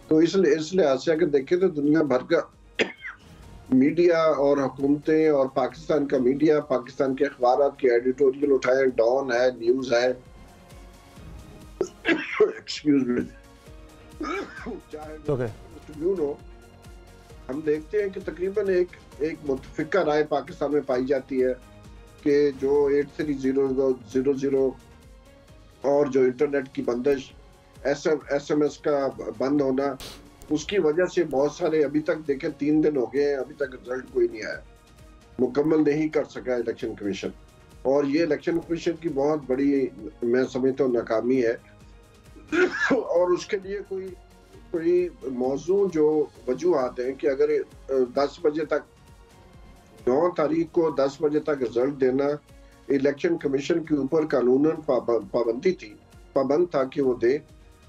तो इस लिहाज से अगर देखें तो दुनिया भर का मीडिया और हुकूमतें और पाकिस्तान का मीडिया, पाकिस्तान के अखबार के एडिटोरियल उठाए, डॉन है, न्यूज है, एक्सक्यूज मी, चाहे हम देखते हैं कि तकरीबन एक मुतफिका राय पाकिस्तान में पाई जाती है कि जो 8300 और जो इंटरनेट की बंदिश, SMS का बंद होना, उसकी वजह से बहुत सारे अभी तक देखें 3 दिन हो गए हैं, अभी तक रिजल्ट कोई नहीं आया, मुकम्मल नहीं कर सका इलेक्शन कमीशन। और ये इलेक्शन कमीशन की बहुत बड़ी मैं समझता हूँ नाकामी है। और उसके लिए कोई मौजू जो वजूहात हैं कि अगर 10 बजे तक 9 तारीख को 10 बजे तक रिजल्ट देना इलेक्शन कमीशन के ऊपर कानूनन पाबंद था कि वो दे,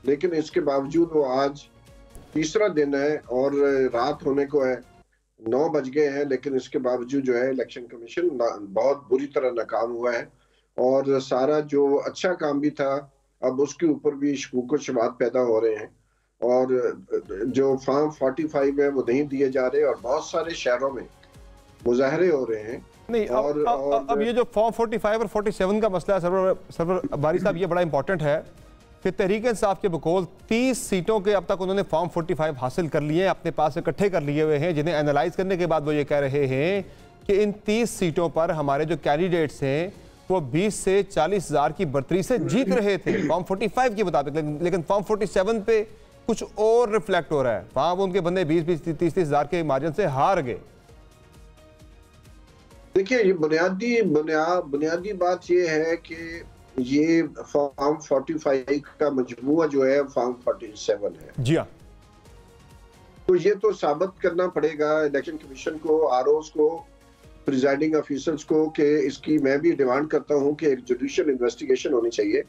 लेकिन इसके बावजूद वो आज तीसरा दिन है और रात होने को है, 9 बज गए हैं, लेकिन इसके बावजूद जो है इलेक्शन कमीशन बहुत बुरी तरह नाकाम हुआ है। और सारा जो अच्छा काम भी था अब उसके ऊपर भी शकूक और शुबात पैदा हो रहे हैं और जो फॉर्म 45 है वो नहीं दिए जा रहे और बहुत सारे शहरों में मुजाहरे हो रहे हैं। नहीं, अब ये जो फॉर्म 45 और 47 का मसला है सरवर बारी साहब, ये बड़ा इंपॉर्टेंट है कि तहरीक इंसाफ के बकौल 30 सीटों के अब तक उन्होंने फॉर्म 45 हासिल कर लिए हैं, अपने पास इकट्ठे कर लिए हुए हैं, जिन्हें एनालाइज करने के बाद वो ये कह रहे हैं कि इन 30 सीटों पर हमारे जो कैंडिडेट्स हैं वो 20 से 40,000 की बढ़तरी से जीत रहे थे फॉर्म 45 के मुताबिक, लेकिन फॉर्म 47 पे कुछ और रिफ्लेक्ट हो रहा है, वहां वो उनके बंदे 20-30,000 के मार्जिन से हार गए। देखिए, ये बुनियादी बात ये है कि ये फॉर्म 45 का मजमूआ जो है फॉर्म 47 है। जी हाँ, तो ये तो साबित करना पड़ेगा इलेक्शन कमीशन को, आरओस को, प्रिजाइडिंग ऑफिसर्स को कि इसकी मैं भी डिमांड करता हूं कि एक जुडिशियल इन्वेस्टिगेशन होनी चाहिए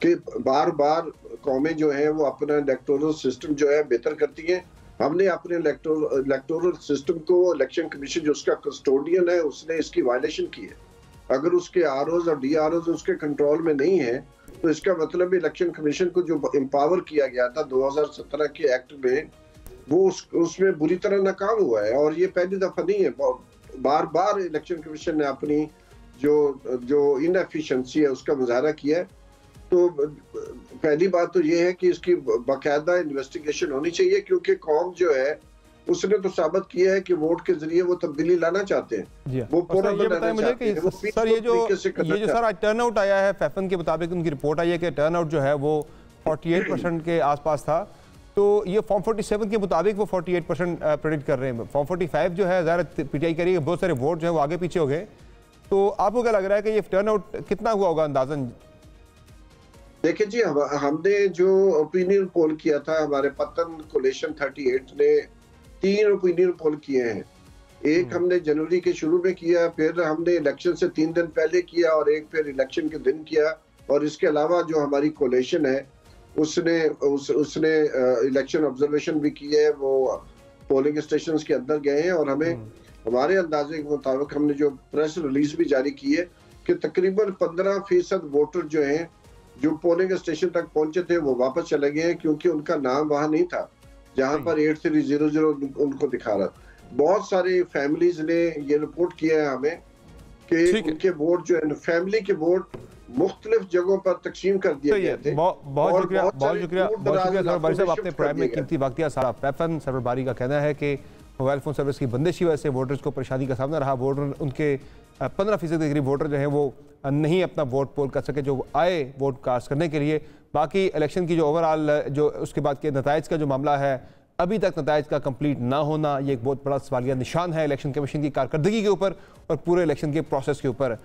कि बार बार कौमें जो है वो अपना इलेक्टोरल सिस्टम जो है बेहतर करती हैं। हमने अपने इलेक्टोरल सिस्टम को, इलेक्शन कमीशन जो उसका कस्टोडियन है उसने इसकी वायलेशन की है। अगर उसके आरओज और डीआरओज उसके कंट्रोल में नहीं है तो इसका मतलब इलेक्शन कमीशन को जो एम्पावर किया गया था 2017 के एक्ट में वो उसमें बुरी तरह नाकाम हुआ है। और ये पहली दफा नहीं है, बार बार इलेक्शन कमीशन ने अपनी जो इनएफिशिएंसी है उसका मुजाहरा किया है। तो पहली बात तो ये है कि इसकी बाकायदा इन्वेस्टिगेशन होनी चाहिए, क्योंकि कौम जो है उसने तो साबित किया है कि वोट के जरिए वो तब्दीली लाना चाहते हैं। वो पूरा ये बताएं मुझे कि सर ये जो सर आज टर्नआउट आया है, फैफन के मुताबिक उनकी रिपोर्ट आई है कि टर्नआउट जो है वो 48% के आसपास था, तो ये फॉर्म 47 के मुताबिक वो 48% प्रेडिक्ट कर रहे हैं। फॉर्म 45 जो है ज़्यादा पीटीआई करिए, बहुत सारे वोट जो है वो आगे पीछे हो गए, तो आपको क्या लग रहा है कि ये टर्नआउट कितना हुआ होगा अंदाजन? देखिए जी, हमने जो ओपिनियन पोल किया था, हमारे पतन कोलेशन 38 ने 3 ओपिनियन पोल किए हैं। एक हमने जनवरी के शुरू में किया, फिर हमने इलेक्शन से 3 दिन पहले किया और एक फिर इलेक्शन के दिन किया। और इसके अलावा जो हमारी कोलेशन है उसने इलेक्शन ऑब्जर्वेशन भी किए है, वो पोलिंग स्टेशंस के अंदर गए हैं और हमें हमारे अंदाजे के मुताबिक हमने जो प्रेस रिलीज भी जारी की है कि तकरीबन 15% वोटर जो हैं जो पोलिंग स्टेशन तक पहुंचे थे वो वापस चले गए हैं, क्योंकि उनका नाम वहां नहीं था जहां पर 8300 उनको दिखा रहा। बहुत सारे फैमिलीज ने ये रिपोर्ट किया है हमें कि उनके वोट जो है फैमिली के वोट मुख्तलिफ जगहों पर तकसीम कर दिए गए थे। बहुत शुक्रिया सरवर साहब, आपने प्राइम में कीमती वक्त दिया। सारा फैफन सरवर बारी का कहना है कि मोबाइल फ़ोन सर्विस की बंदिश की वजह से वोटर्स को परेशानी का सामना रहा। वोटर उनके 15% के करीब वोटर जो हैं वो नहीं अपना वोट पोल कर सके जो आए वोट कास्ट करने के लिए। बाकी इलेक्शन की जो ओवरऑल जो उसके बाद के नताइज का जो मामला है, अभी तक नताइज का कंप्लीट ना होना, ये एक बहुत बड़ा सवालिया निशान है इलेक्शन कमीशन की कारकर्दगी के ऊपर और पूरे इलेक्शन के प्रोसेस के ऊपर।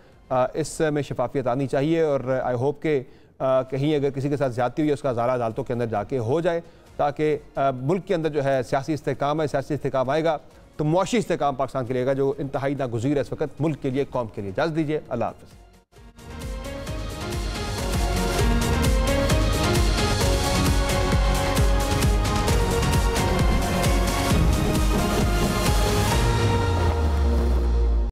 इसमें शफाफियत आनी चाहिए और आई होप के कहीं अगर किसी के साथ ज्यादती हुई है उसका ज़ारा अदालतों के अंदर जाके हो जाए, ताकि मुल्क के अंदर जो है सियासी इस्तेहकाम है, सियासी इस्तेहकाम आएगा तो मुआशी इस्तेहकाम पाकिस्तान के लिए जो इंतहाई नागुज़ीर है इस वक्त मुल्क के लिए, कौम के लिए। इजाज़त दीजिए, अल्लाह हाफ़िज़।